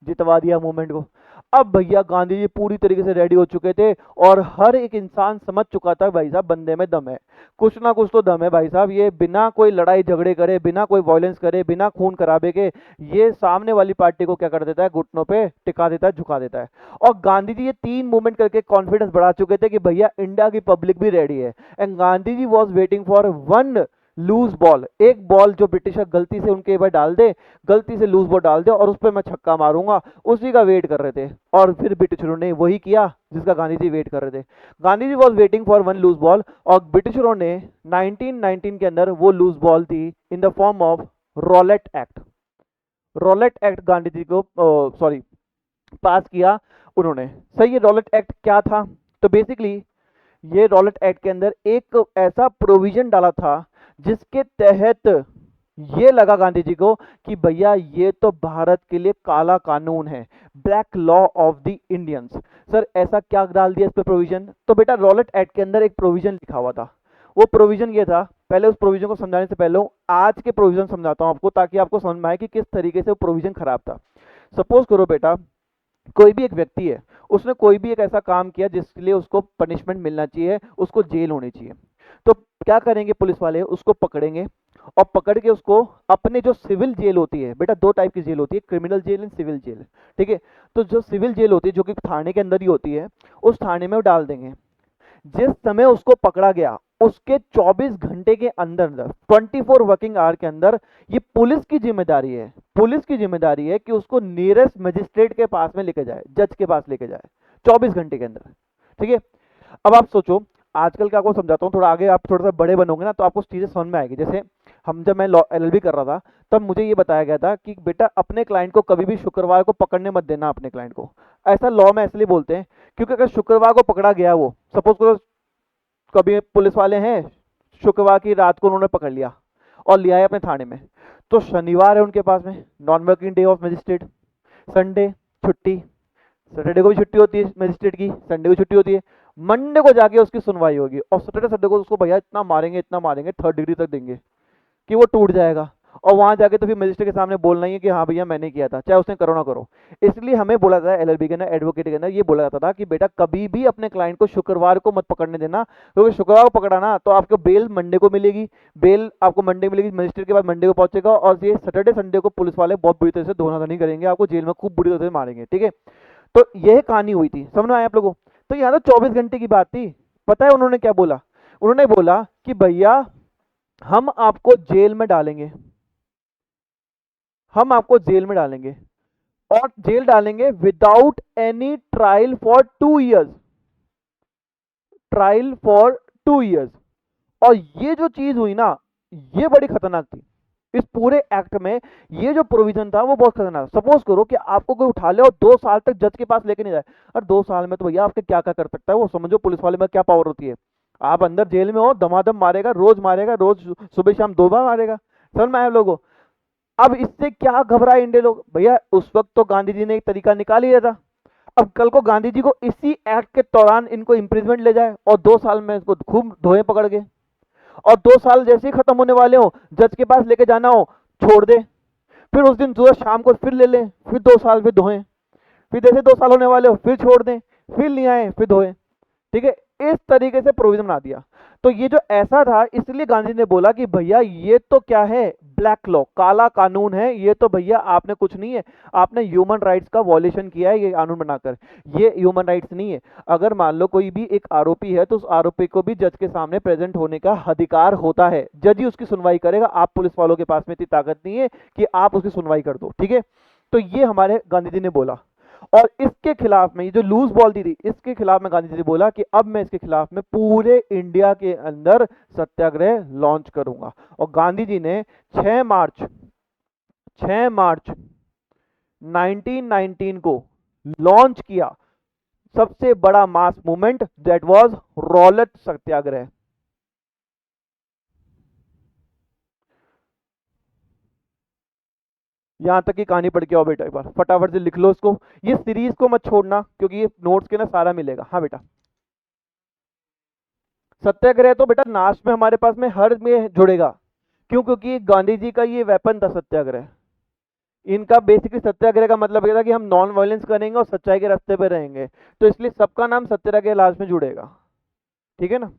जितवा दिया मूवमेंट को। अब भैया गांधी जी पूरी तरीके से रेडी हो चुके थे, और हर एक इंसान समझ चुका था भाई साहब बंदे में दम है, कुछ ना कुछ तो दम है भाई साहब, ये बिना कोई लड़ाई झगड़े करे, बिना कोई वायलेंस करे, बिना खून खराबे के, ये सामने वाली पार्टी को क्या कर देता है, घुटनों पे टिका देता है, झुका देता है। और गांधी जी ये 3 मूवमेंट करके कॉन्फिडेंस बढ़ा चुके थे कि भैया इंडिया की पब्लिक भी रेडी है। And Gandhi ji was waiting for one loose ball, एक बॉल जो ब्रिटिशर गलती से उनके ऊपर डाल दे, गलती से लूज बॉल डाल दे और उस पर मैं छक्का मारूंगा, उसी का वेट कर रहे थे। और फिर ब्रिटिशरों ने वही किया जिसका गांधी जी वेट कर रहे थे। Gandhi ji was waiting for one loose ball, और ब्रिटिशरों ने 1919 के अंदर वो लूज बॉल दी in the form of Rowlatt Act. Rowlatt Act Gandhi ji को सॉरी पास किया उन्होंने। सही, ये रॉलेट एक्ट क्या था, तो बेसिकली ये रॉलेट एक्ट के अंदर एक ऐसा प्रोविजन डाला था जिसके तहत ये लगा गांधी जी को कि भैया ये तो भारत के लिए काला कानून है, black law of the Indians. Sir ऐसा क्या डाल दिया इस पे प्रोविजन, तो बेटा रॉलेट एक्ट के अंदर एक प्रोविजन लिखा हुआ था। वो प्रोविजन ये था, पहले उस प्रोविजन को समझाने से पहले आज के प्रोविजन समझाता हूं आपको, ताकि आपको समझ में आए कि किस तरीके से वो प्रोविजन खराब था। सपोज करो बेटा कोई भी एक व्यक्ति है, उसने कोई भी एक ऐसा काम किया जिसके लिए उसको पनिशमेंट मिलना चाहिए, उसको जेल होनी चाहिए। तो क्या करेंगे पुलिस वाले, उसको पकड़ेंगे, और पकड़ के उसको अपने जो सिविल जेल होती है बेटा, 2 टाइप की जेल होती है, criminal jail and civil jail, ठीक है। तो जो सिविल जेल होती है जो कि थाने के अंदर ही होती है, उस थाने में वो डाल देंगे। जिस समय उसको पकड़ा गया उसके 24 घंटे के अंदर, 24 वर्किंग आवर के अंदर, ये पुलिस की जिम्मेदारी है, पुलिस की जिम्मेदारी है कि उसको नियरेस्ट मजिस्ट्रेट के पास में लेके जाए, जज के पास लेके जाए 24 घंटे के अंदर, ठीक है। अब आप सोचो, आजकल का आपको समझाता हूँ, थोड़ा आगे आप थोड़ा सा बड़े बनोगे ना तो आपको चीजें समझ में आएगी। जैसे हम जब मैं लॉ एलएलबी कर रहा था, तब मुझे ये बताया गया था कि बेटा अपने क्लाइंट को कभी भी शुक्रवार को पकड़ने मत देना अपने क्लाइंट को। ऐसा लॉ में इसलिए बोलते हैं क्योंकि अगर शुक्रवार को पकड़ा गया, वो सपोज करो कभी पुलिस वाले हैं, शुक्रवार की रात को उन्होंने पकड़ लिया और लिया है अपने थाने में, तो शनिवार है उनके पास में non working day of magistrate, Sunday छुट्टी, सैटरडे को भी छुट्टी होती है मजिस्ट्रेट की, संडे को छुट्टी होती है, मंडे को जाके उसकी सुनवाई होगी, और सैटरडे संडे को उसको भैया इतना मारेंगे 3rd डिग्री तक देंगे कि वो टूट जाएगा। और वहां जाके तो फिर मजिस्ट्रेट के सामने बोलना ही है कि हाँ भैया मैंने किया था, चाहे उसने करो ना करो। इसलिए हमें बोला था एलएलबी के अंदर, एडवोकेट के अंदर ये बोला जाता था कि बेटा कभी भी अपने क्लाइंट को शुक्रवार को मत पकड़ने देना, क्योंकि शुक्रवार को पकड़ा ना तो आपको बेल मंडे को मिलेगी, बेल आपको मंडे मिलेगी, मजिस्ट्रेट के बाद मंडे को पहुंचेगा, और ये सैटरडे संडे को पुलिस वाले बहुत बुरी तरह से धोखाधड़ी करेंगे, आपको जेल में खूब बुरी तरह से मारेंगे, ठीक है। तो यह कहानी हुई थी, समझ में आया आप लोगों को? तो यहाँ तो 24 घंटे की बात थी। पता है उन्होंने क्या बोला? उन्होंने बोला कि भैया हम आपको जेल में डालेंगे, हम आपको जेल में डालेंगे, और जेल डालेंगे without any trial for 2 years, trial for 2 years. और ये जो चीज हुई ना, ये बड़ी खतरनाक थी इस पूरे एक्ट में। ये जो प्रोविजन था वो बहुत खतरनाक। सपोज करो कि आपको कोई उठा ले और 2 साल तक जज के पास लेके नहीं जाए, और 2 साल में तो भैया आपके क्या क्या कर सकता है वो समझो, पुलिस वाले में क्या पावर होती है। आप अंदर जेल में हो, दमादम मारेगा, रोज सुबह शाम 2 बार मारेगा। समझ में आया आप लोगों को? अब इससे क्या घबराए इंडिया लोग? भैया उस वक्त तो गांधी जी ने एक तरीका निकाल लिया था। अब कल को गांधी जी को इसी एक्ट के दौरान इनको इम्प्रिजमेंट ले जाए और 2 साल में इसको खूब धोए पकड़ के, और 2 साल जैसे ही खत्म होने वाले हो, जज के पास लेके जाना हो, छोड़ दे, फिर उस दिन सुबह शाम को फिर ले लें, फिर 2 साल फिर धोएं, फिर जैसे 2 साल होने वाले हो फिर छोड़ दें, फिर नहीं आए फिर धोएं, ठीक है। इस तरीके से प्रोविजन बना दिया। तो ये जो ऐसा था, इसलिए गांधी ने बोला कि भैया ये तो क्या है, ब्लैक लॉ, काला कानून है ये तो, भैया आपने कुछ नहीं है, आपने ह्यूमन राइट्स का वॉयलेशन किया है ये कानून बनाकर, ये ह्यूमन राइट्स नहीं है। अगर मान लो कोई भी एक आरोपी है तो उस आरोपी को भी जज के सामने प्रेजेंट होने का अधिकार होता है, जज ही उसकी सुनवाई करेगा, आप पुलिस वालों के पास में इतनी ताकत नहीं है कि आप उसकी सुनवाई कर दो, ठीक है। तो ये हमारे गांधी जी ने बोला। और इसके खिलाफ में ये जो लूज बॉल दी थी, इसके खिलाफ में गांधी जी ने बोला कि अब मैं इसके खिलाफ में पूरे इंडिया के अंदर सत्याग्रह लॉन्च करूंगा। और गांधी जी ने 6 मार्च 6 मार्च 1919 को लॉन्च किया सबसे बड़ा mass movement, that was Rowlatt Satyagraha. यहां तक की कहानी पढ़ के आओ बेटा, एक बार फटाफट से लिख लो इसको, ये सीरीज को मत छोड़ना क्योंकि ये नोट्स के ना सारा मिलेगा। हाँ बेटा, सत्याग्रह तो बेटा लास्ट में हमारे पास में हर में जुड़ेगा। क्यों? क्योंकि गांधी जी का ये वेपन था सत्याग्रह। इनका बेसिकली सत्याग्रह का मतलब ये था कि हम नॉन वायलेंस करेंगे और सच्चाई के रास्ते पे रहेंगे, तो इसलिए सबका नाम सत्याग्रह लास्ट में जुड़ेगा, ठीक है ना।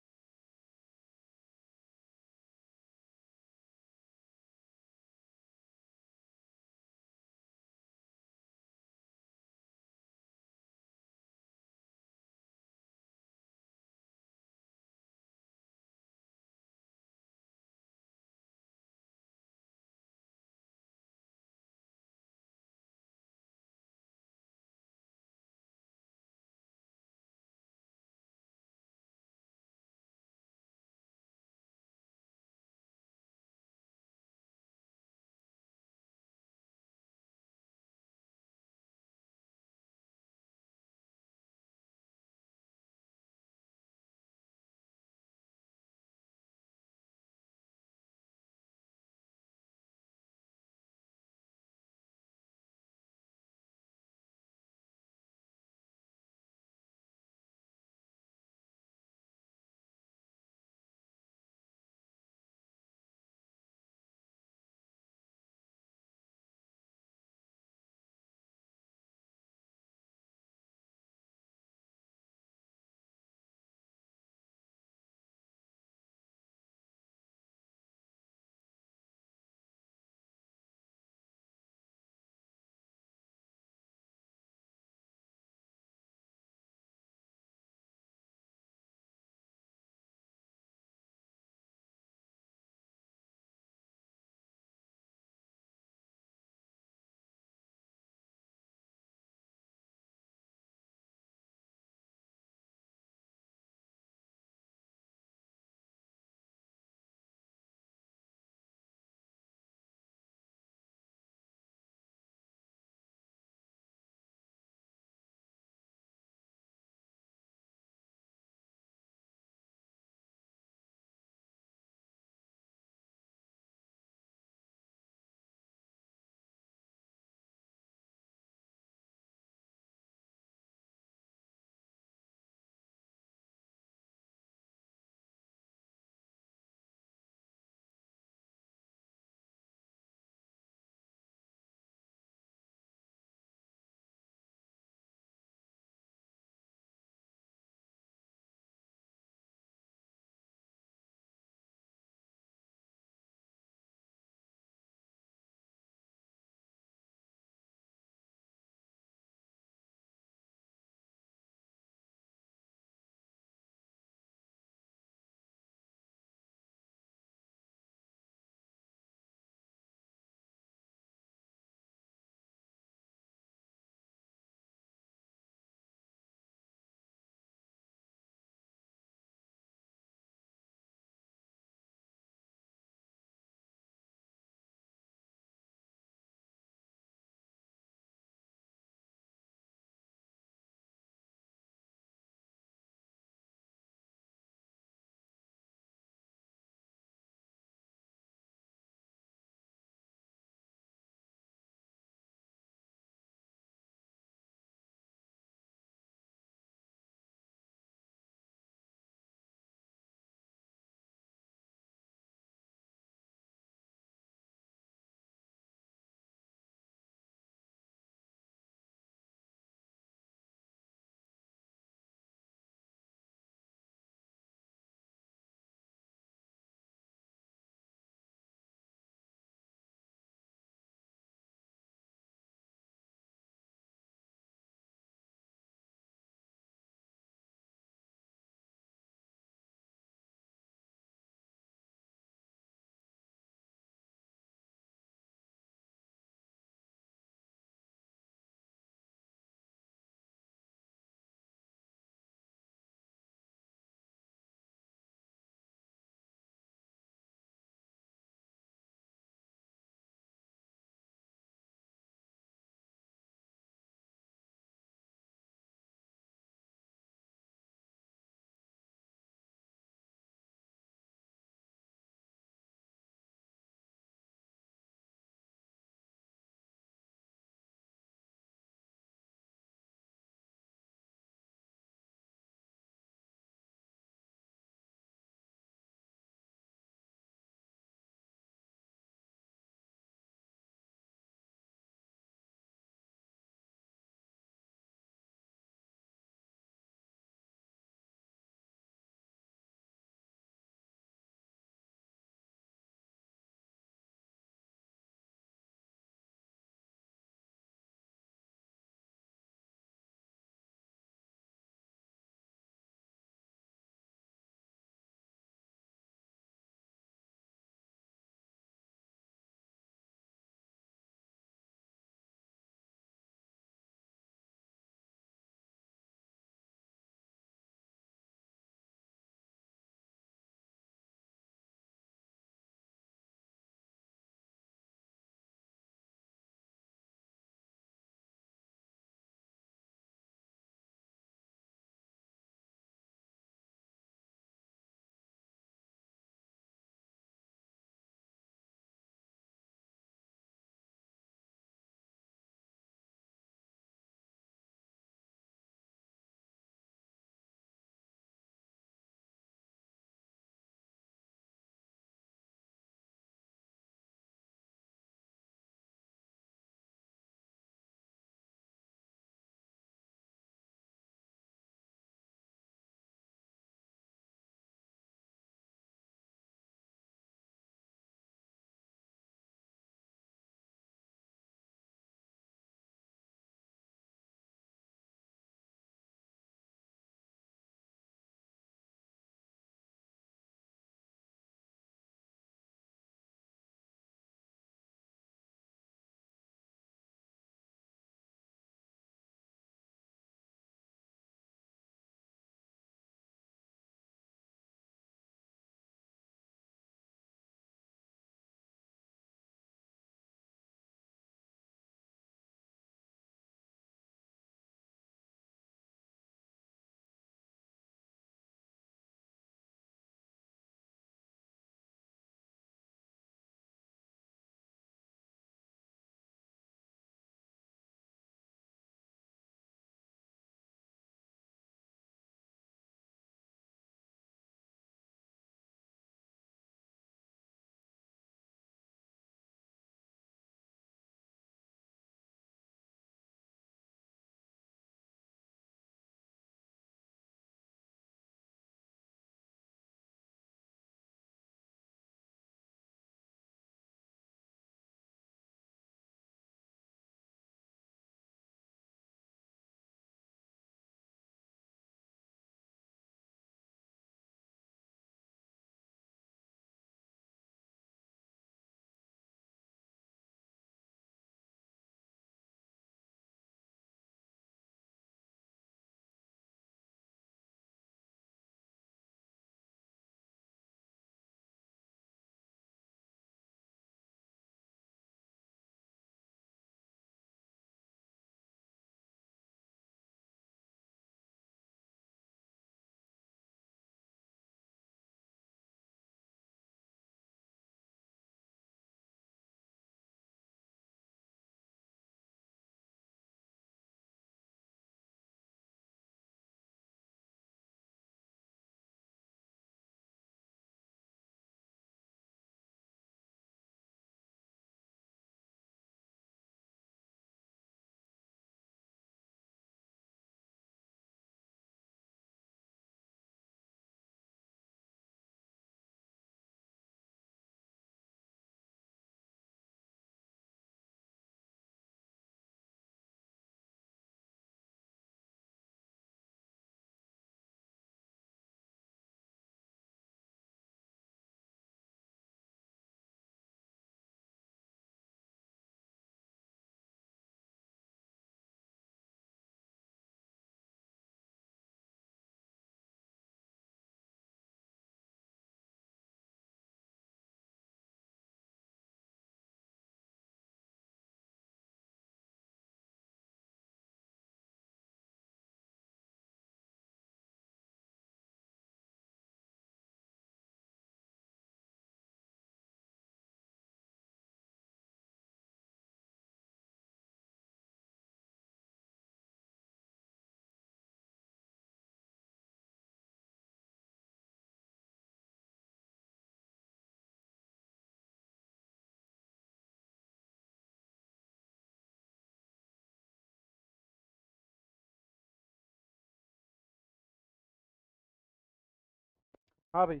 हाँ भाई,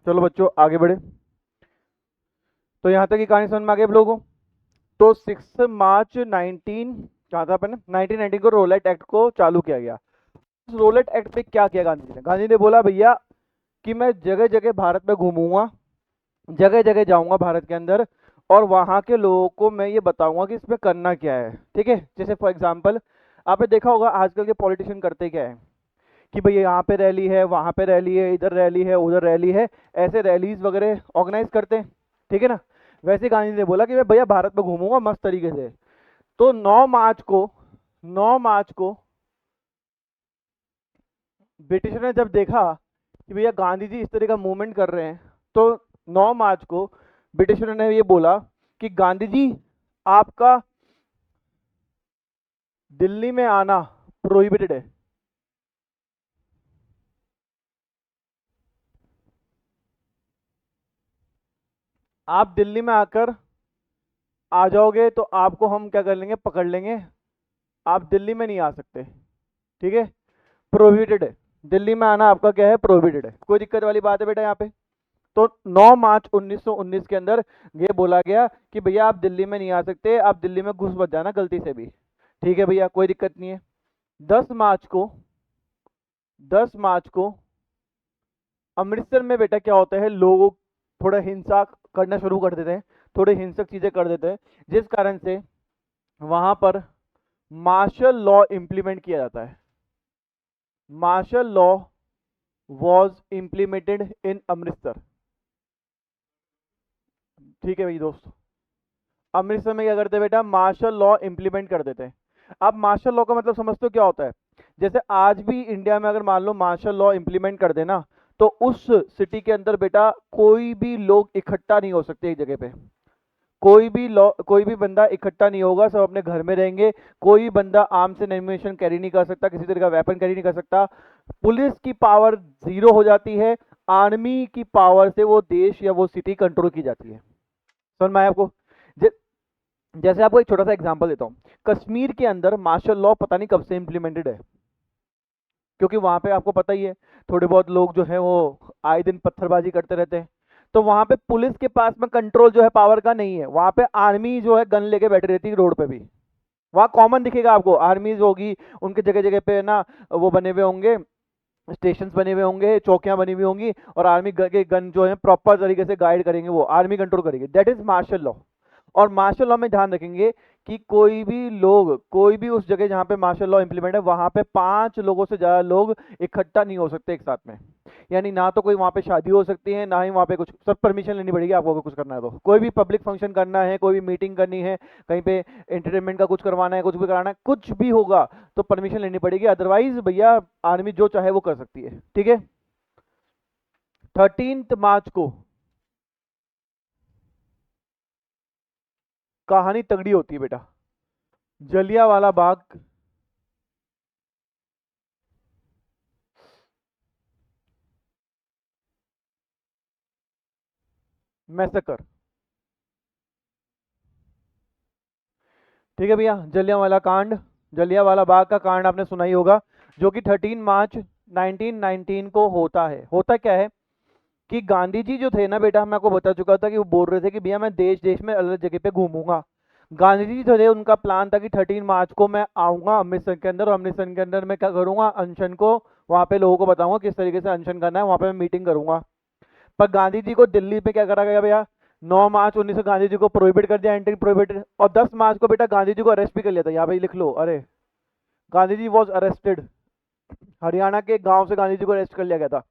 चलो बच्चों आगे बढ़े। तो यहाँ तक की कहानी समझ में आ गई आप लोगों को। तो 6 मार्च 19 कहा था अपन 1919 को रोलेट एक्ट को चालू किया गया। रोलेट एक्ट पे क्या किया गांधी जी ने? गांधी ने बोला भैया कि मैं जगह जगह भारत में घूमूंगा, जगह जगह जाऊंगा भारत के अंदर, और वहां के लोगों को मैं ये बताऊंगा कि इसमें करना क्या है। ठीक है, जैसे फॉर एग्जांपल आपने देखा होगा आजकल के पॉलिटिशियन करते क्या है कि भैया यहाँ पे रैली है, वहां पे रैली है, इधर रैली है, उधर रैली है, ऐसे रैलीज वगैरह ऑर्गेनाइज करते हैं। ठीक है ना? वैसे गांधी ने बोला कि मैं भैया भारत में घूमूंगा मस्त तरीके से। तो 9 मार्च को ब्रिटिशर ने जब देखा कि भैया गांधी जी इस तरह का मूवमेंट कर रहे हैं, तो 9 मार्च को ब्रिटिशर ने ये बोला कि गांधी जी आपका दिल्ली में आना प्रोहिबिटेड है। आप दिल्ली में आकर आ जाओगे तो आपको हम क्या कर लेंगे, पकड़ लेंगे। आप दिल्ली में नहीं आ सकते। ठीक है, प्रोहिबिटेड है। दिल्ली में आना आपका क्या है, प्रोहिबिटेड है। कोई दिक्कत वाली बात है बेटा यहाँ पे? तो 9 मार्च 1919 के अंदर ये बोला गया कि भैया आप दिल्ली में नहीं आ सकते, आप दिल्ली में घुस मत जाना गलती से भी। ठीक है भैया, कोई दिक्कत नहीं है। 10 मार्च को 10 मार्च को अमृतसर में बेटा क्या होता है, लोग थोड़ा हिंसा करना शुरू कर देते हैं, थोड़े हिंसक चीजें कर देते हैं, जिस कारण से वहां पर मार्शल लॉ इंप्लीमेंट किया जाता है। Martial law was implemented in Amritsar. ठीक है भाई दोस्त, अमृतसर में क्या करते हैं बेटा, मार्शल लॉ इंप्लीमेंट कर देते हैं। अब मार्शल लॉ का मतलब समझते हो क्या होता है? जैसे आज भी इंडिया में अगर मान लो मार्शल लॉ इंप्लीमेंट कर देना, तो उस सिटी के अंदर बेटा कोई भी लोग इकट्ठा नहीं हो सकते एक जगह पे। कोई भी बंदा इकट्ठा नहीं होगा, सब अपने घर में रहेंगे। कोई बंदा आर्म से एम्यूनेशन कैरी नहीं कर सकता, किसी तरह का वेपन कैरी नहीं कर सकता। पुलिस की पावर जीरो हो जाती है, आर्मी की पावर से वो देश या वो सिटी कंट्रोल की जाती है। समझ में आया आपको? जैसे आपको एक छोटा सा एग्जांपल देता हूँ। कश्मीर के अंदर मार्शल लॉ पता नहीं कब से इंप्लीमेंटेड है, क्योंकि वहां पे आपको पता ही है थोड़े बहुत लोग जो है वो आए दिन पत्थरबाजी करते रहते हैं। तो वहां पे पुलिस के पास में कंट्रोल जो है पावर का नहीं है, वहां पे आर्मी जो है गन लेके बैठी रहती है रोड पे भी। वहां कॉमन दिखेगा आपको, आर्मीज होगी, उनके जगह जगह पे ना वो बने हुए होंगे, स्टेशन बने हुए होंगे, चौकियां बनी हुई होंगी, और आर्मी के गन जो है प्रॉपर तरीके से गाइड करेंगे, वो आर्मी कंट्रोल करेगी। That is martial law. और मार्शल लॉ में ध्यान रखेंगे कि कोई भी लोग, कोई भी उस जगह जहां पे मार्शल लॉ इंप्लीमेंट है, वहां पे 5 लोगों से ज्यादा लोग इकट्ठा नहीं हो सकते एक साथ में। यानी ना तो कोई वहां पे शादी हो सकती है, ना ही वहां पे कुछ, सब परमिशन लेनी पड़ेगी आपको अगर कुछ करना है तो। कोई भी पब्लिक फंक्शन करना है, कोई भी मीटिंग करनी है, कहीं पे एंटरटेनमेंट का कुछ करवाना है, कुछ भी कराना है, कुछ भी होगा तो परमिशन लेनी पड़ेगी, अदरवाइज भैया आर्मी जो चाहे वो कर सकती है। ठीक है। 13 मार्च को कहानी तगड़ी होती है बेटा, जलियांवाला बाग मैसेकर। ठीक है भैया, जलियांवाला कांड, जलियांवाला बाग का कांड आपने सुना ही होगा, जो कि 13 मार्च 1919 को होता है। होता क्या है कि गांधी जी जो थे ना बेटा, मैं आपको बता चुका था कि वो बोल रहे थे कि भैया मैं देश देश में अलग जगह पे घूमूंगा। गांधी जी जो थे उनका प्लान था कि 13 मार्च को मैं आऊंगा अमृतसर के अंदर, और अमृतसर के अंदर मैं क्या करूंगा, अनशन को वहां पे लोगों को बताऊंगा किस तरीके से अनशन करना है, वहां पे मैं मीटिंग करूंगा। पर गांधी जी को दिल्ली पे क्या करा गया भैया, 9 मार्च 19 को गांधी जी को प्रोहिबिट कर दिया, एंट्री प्रोहिबिटेड। और 10 मार्च को बेटा गांधी जी को अरेस्ट भी कर लिया था, यहाँ पे लिख लो, अरे गांधी जी वॉज अरेस्टेड। हरियाणा के गांव से गांधी जी को अरेस्ट कर लिया गया था।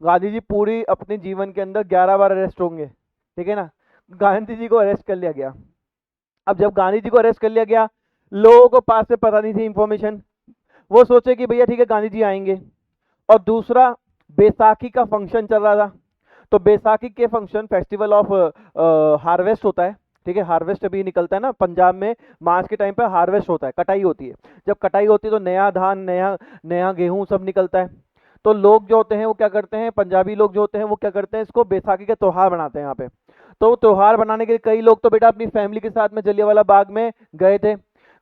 गांधी जी पूरी अपने जीवन के अंदर 11 बार अरेस्ट होंगे। ठीक है ना? गांधी जी को अरेस्ट कर लिया गया। अब जब गांधी जी को अरेस्ट कर लिया गया, लोगों को पास से पता नहीं थी इंफॉर्मेशन, वो सोचे कि भैया ठीक है गांधी जी आएंगे। और दूसरा, बैसाखी का फंक्शन चल रहा था। तो बैसाखी के फंक्शन, फेस्टिवल ऑफ हार्वेस्ट होता है। ठीक है, हार्वेस्ट अभी निकलता है ना पंजाब में, मार्च के टाइम पे हार्वेस्ट होता है, कटाई होती है। जब कटाई होती है तो नया धान, नया नया गेहूं सब निकलता है। तो लोग जो होते हैं वो क्या करते हैं, पंजाबी लोग जो होते हैं वो क्या करते हैं, इसको बैसाखी के त्योहार बनाते हैं यहाँ पे। तो वो त्योहार बनाने के लिए कई लोग तो बेटा अपनी फैमिली के साथ में जलियांवाला बाग में गए थे।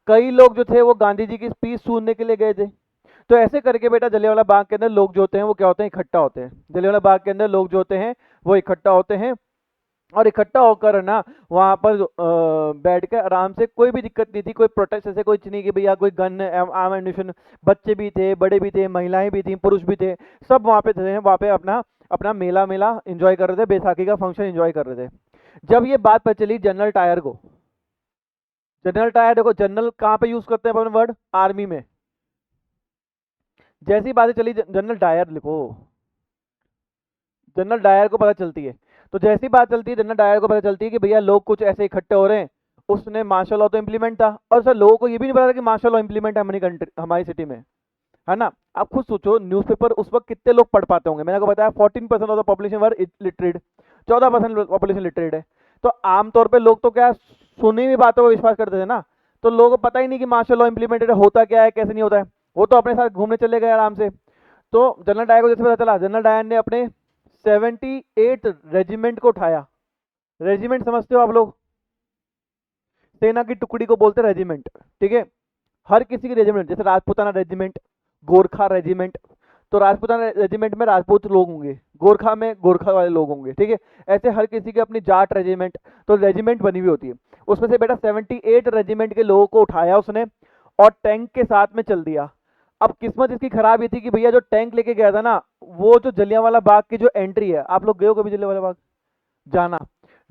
कई लोग जो थे वो गांधी जी की स्पीच सुनने के लिए गए थे। तो ऐसे करके बेटा जलियांवाला बाग के अंदर लोग जो होते हैं वो क्या होते हैं, इकट्ठा होते हैं। जलियांवाला बाग के अंदर लोग जो होते हैं वो इकट्ठा होते हैं, और इकट्ठा होकर ना वहां पर बैठ के आराम से, कोई भी दिक्कत नहीं थी, कोई प्रोटेस्ट ऐसे कुछ नहीं कि भैया कोई गन आर्म एम्यूनिशन, बच्चे भी थे, बड़े भी थे, महिलाएं भी थी, पुरुष भी थे, सब वहां पे थे, वहां पे अपना अपना मेला मेला एंजॉय कर रहे थे, बैसाखी का फंक्शन एंजॉय कर रहे थे। जब ये बात पता चली जनरल टायर को, जनरल टायर देखो जनरल कहाँ पे यूज करते हैं अपन वर्ड, आर्मी में। जैसी बातें चली जनरल डायर लिखो, जनरल डायर को पता चलती है, तो जैसी बात चलती है जनरल डायर को पता चलती है कि भैया लोग कुछ ऐसे इकट्ठे हो रहे हैं, उसने मार्शल लॉ तो इम्प्लीमेंट था, और सर लोगों को ये भी नहीं पता था कि मार्शल लॉ इम्प्लीमेंट है हमारी कंट्री, हमारी सिटी में, है ना। आप खुद सोचो न्यूज़पेपर उस वक्त कितने लोग पढ़ पाते होंगे, मैंने आपको बताया 14% of the population were literate, 14% population literate है। तो आमतौर पे लोग तो क्या सुनी हुई बातों पर विश्वास करते थे ना, तो लोगों को पता ही नहीं कि मार्शल लॉ इम्प्लीमेंटेड होता क्या है कैसे नहीं होता है, वो तो अपने साथ घूमने चले गए आराम से। तो जनरल डायर को जैसे पता चला, जनरल डायर ने अपने 78 रेजिमेंट को उठाया। रेजिमेंट समझते हो आप लोग, सेना की टुकड़ी को बोलते हैं रेजिमेंट, ठीक है। हर किसी की रेजिमेंट, जैसे राजपूताना रेजिमेंट, गोरखा रेजिमेंट, तो राजपूताना रेजिमेंट में राजपूत लोग होंगे, गोरखा में गोरखा वाले लोग होंगे, ठीक है। ऐसे हर किसी की अपनी जाट रेजिमेंट, तो रेजिमेंट बनी हुई होती है। उसमें से बेटा 78 रेजिमेंट के लोगों को उठाया उसने और टैंक के साथ में चल दिया। अब किस्मत इसकी खराब ये थी कि भैया जो टैंक लेके गया था ना, वो जो जलियांवाला बाग की जो एंट्री है, आप लोग गए हो कभी जलियांवाला बाग, जाना,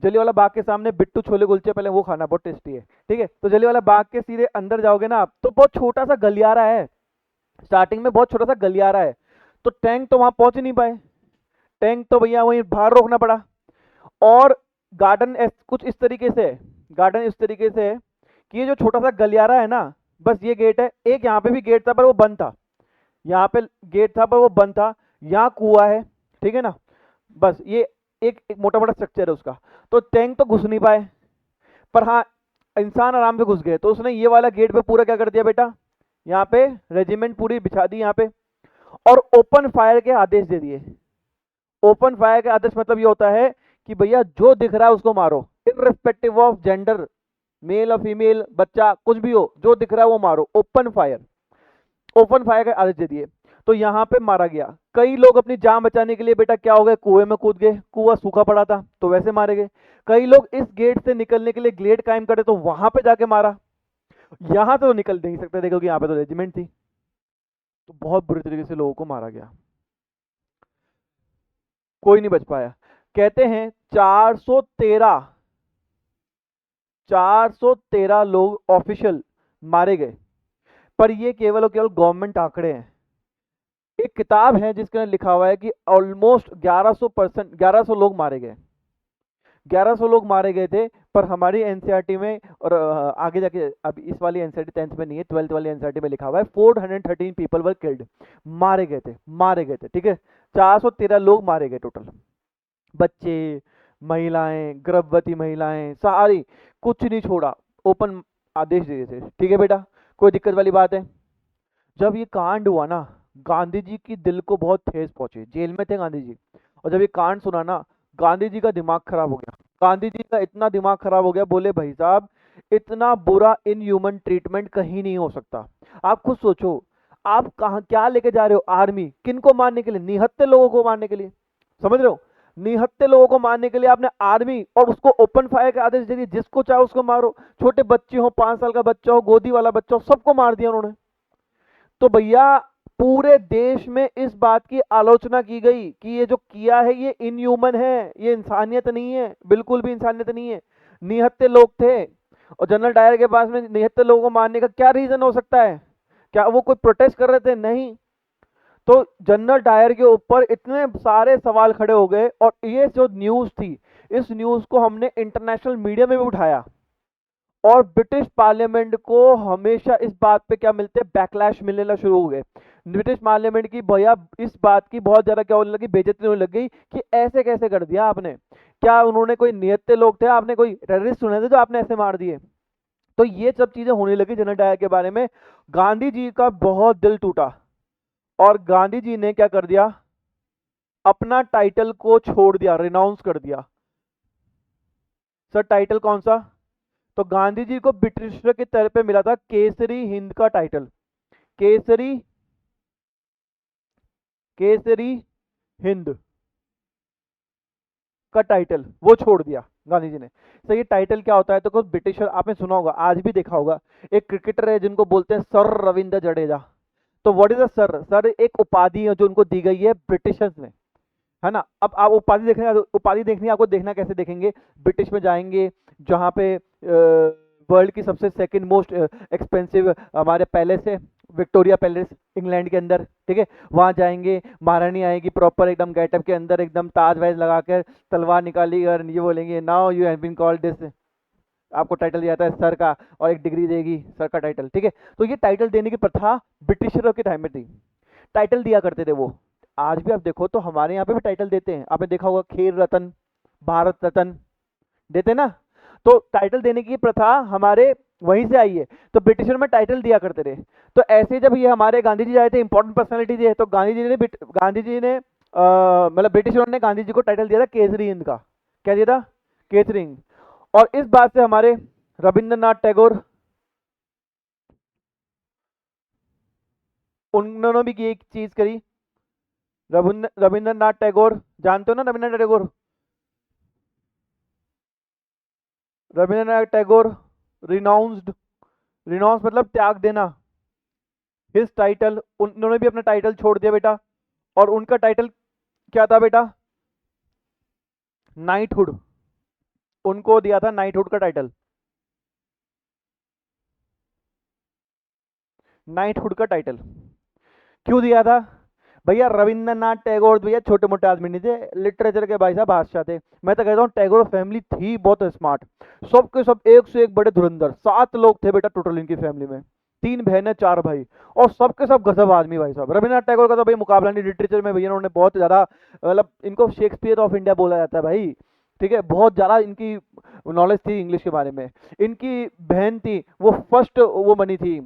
जलियांवाला बाग के सामने बिट्टू छोले कुलचे, पहले वो खाना बहुत टेस्टी है, ठीक है। तो जलियांवाला बाग के सीधे अंदर जाओगे ना आप, तो बहुत छोटा सा गलियारा है, स्टार्टिंग में बहुत छोटा सा गलियारा है, तो टैंक तो वहां पहुंच नहीं पाए, टैंक तो भैया वहीं बाहर रोकना पड़ा। और गार्डन कुछ इस तरीके से है, गार्डन इस तरीके से है कि ये जो छोटा सा गलियारा है ना, बस ये गेट है, एक यहाँ पे भी गेट था पर वो बंद था, यहाँ पे गेट था पर वो बंद था, यहाँ कुआं है, ठीक है ना, बस ये एक मोटा मोटा स्ट्रक्चर है उसका। तो टैंक तो घुस नहीं पाए, पर हाँ इंसान आराम से घुस गए। तो उसने ये वाला गेट पे पूरा क्या कर दिया बेटा, यहाँ पे रेजिमेंट पूरी बिछा दी यहाँ पे, और ओपन फायर के आदेश दे दिए। ओपन फायर का आदेश मतलब ये होता है कि भैया जो दिख रहा है उसको मारो, इररिस्पेक्टिव ऑफ जेंडर, मेल और फीमेल, बच्चा कुछ भी हो, जो दिख रहा है वो मारो, ओपन फायर, ओपन फायर का आदेश दे दिए। तो यहाँ पे मारा गया। कई लोग अपनी जान बचाने के लिए बेटा क्या हो गए, कुएं में कूद गए, कुआं सूखा पड़ा था तो वैसे मारे गए। कई लोग इस गेट से निकलने के लिए ग्लेड कायम करे तो वहां पे जाके मारा। यहां तो निकल नहीं सकते थे क्योंकि यहाँ पे तो रेजिमेंट थी, तो बहुत बुरी तरीके से लोगों को मारा गया, कोई नहीं बच पाया। कहते हैं 413 लोग ऑफिशियल मारे गए, पर ये केवल और केवल गवर्नमेंट आंकड़े हैं। एक किताब है जिसके अंदर लिखा हुआ है कि ऑलमोस्ट 1100 लोग मारे गए, 1100 लोग मारे गए थे। पर हमारी एनसीईआरटी में और आगे जाके, अब इस वाली एनसीईआरटी 10th में नहीं है, 12th वाली एनसीईआरटी में लिखा हुआ है 413 पीपल वर किल्ड, मारे गए थे, मारे गए थे, ठीक है। 413 लोग मारे गए टोटल, बच्चे, महिलाएं, गर्भवती महिलाएं, सारी, कुछ नहीं छोड़ा, ओपन आदेश दिए थे, ठीक है बेटा, कोई दिक्कत वाली बात है। जब ये कांड हुआ ना, गांधी जी की दिल को बहुत ठेस पहुंची, जेल में थे गांधी जी, और जब ये कांड सुना ना, गांधी जी का दिमाग खराब हो गया, गांधी जी का इतना दिमाग खराब हो गया, बोले भाई साहब इतना बुरा इनह्यूमन ट्रीटमेंट कहीं नहीं हो सकता। आप खुद सोचो, आप कहाँ क्या लेके जा रहे हो, आर्मी किनको मारने के लिए, निहत्थे लोगों को मारने के लिए, समझ रहे हो, निहत्थे लोगों को मारने के लिए आपने आर्मी, और उसको ओपन फायर का आदेश दे दिया, जिसको चाहे उसको मारो, छोटे बच्चे हो, 5 साल का बच्चा हो, गोदी वाला बच्चा हो, सबको मार दिया उन्होंने। तो भैया पूरे देश में इस बात की आलोचना की गई कि ये जो किया है ये इनह्यूमन है, ये इंसानियत नहीं है, बिल्कुल भी इंसानियत नहीं है। निहत्थे लोग थे, और जनरल डायर के पास में निहत्थे लोगों को मारने का क्या रीजन हो सकता है, क्या वो कोई प्रोटेस्ट कर रहे थे, नहीं। तो जनरल डायर के ऊपर इतने सारे सवाल खड़े हो गए, और ये जो न्यूज थी, इस न्यूज को हमने इंटरनेशनल मीडिया में भी उठाया, और ब्रिटिश पार्लियामेंट को हमेशा इस बात पे क्या मिलते, बैकलैश मिलने शुरू हो गए। ब्रिटिश पार्लियामेंट की भैया इस बात की बहुत ज्यादा क्या होने लगी, बेइज्जती होने लग गई कि ऐसे कैसे कर दिया आपने, क्या उन्होंने कोई नियत्ते लोग थे, आपने कोई टेररिस्ट सुने थे जो आपने ऐसे मार दिए। तो ये सब चीजें होने लगी जनरल डायर के बारे में। गांधी जी का बहुत दिल टूटा, और गांधी जी ने क्या कर दिया, अपना टाइटल को छोड़ दिया, रिनाउंस कर दिया। सर टाइटल कौन सा, तो गांधी जी को ब्रिटिश की तरफ पे मिला था केसरी हिंद का टाइटल, केसरी केसरी हिंद का टाइटल वो छोड़ दिया गांधी जी ने। सर ये टाइटल क्या होता है? तो कुछ ब्रिटिशर, आपने सुना होगा, आज भी देखा होगा, एक क्रिकेटर है जिनको बोलते हैं सर रविंद्र जडेजा। तो what is a sir? Sir एक उपाधि है जो उनको दी गई है ब्रिटिशर्स ने, है ना। अब आप उपाधि देखने, उपाधि देखनी है आपको, देखना कैसे देखेंगे? ब्रिटिश में जाएंगे, जहाँ पे वर्ल्ड की सबसे सेकंड मोस्ट एक्सपेंसिव हमारे पैलेस है, विक्टोरिया पैलेस इंग्लैंड के अंदर, ठीक है। वहाँ जाएंगे, महारानी आएगी प्रॉपर एकदम गेटअप के अंदर, एकदम ताज वाज लगा कर, तलवार निकाली और ये बोलेंगे now you have been called this, आपको टाइटल दिया जाता है सर का, और एक डिग्री देगी सर का टाइटल, ठीक है। तो ये टाइटल देने की प्रथा ब्रिटिशरों के टाइम में थी, टाइटल दिया करते थे वो। आज भी आप देखो तो हमारे यहाँ पे भी टाइटल देते हैं, आपने देखा होगा खेल रत्न, भारत रत्न देते ना। तो टाइटल देने की प्रथा हमारे वहीं से आई है। तो ब्रिटिशर में टाइटल दिया करते थे। तो ऐसे जब ये हमारे गांधी जी आए थे, इंपॉर्टेंट पर्सनैलिटी है, तो मतलब ब्रिटिशरों ने गांधी जी को टाइटल दिया था केसरी हिंद का। क्या दिया था? केसरी हिंद। और इस बात से हमारे रविंद्रनाथ टैगोर, उन्होंने भी एक चीज करी। रविंद्रनाथ टैगोर, जानते हो ना रविंद्रनाथ टैगोर? रविंद्रनाथ टैगोर रिनाउंस्ड, रिनाउंस मतलब त्याग देना, हिज टाइटल, उन्होंने भी अपना टाइटल छोड़ दिया बेटा। और उनका टाइटल क्या था बेटा? नाइटहुड। उनको दिया था नाइटहुड का टाइटल, नाइटहुड का टाइटल क्यों दिया था? भैया रविंद्रनाथ टैगोर भैया छोटे मोटे आदमी नहीं थे, लिटरेचर के भाई साहब बादशाह थे। मैं तो कहता हूँ टैगोर फैमिली थी बहुत स्मार्ट, सब के सब एक से एक बड़े धुरंधर, 7 लोग थे बेटा टोटल इनकी फैमिली में, 3 बहनें 4 भाई, और सबके सब गजब आदमी भाई साहब। रविंद्रनाथ टैगोर का तो भाई मुकाबला नहीं लिटरेचर में, भैया उन्होंने बहुत ज्यादा, मतलब इनको शेक्सपियर ऑफ इंडिया बोला जाता है भाई, ठीक है। बहुत ज्यादा इनकी नॉलेज थी इंग्लिश के बारे में। इनकी बहन थी वो फर्स्ट वो बनी थी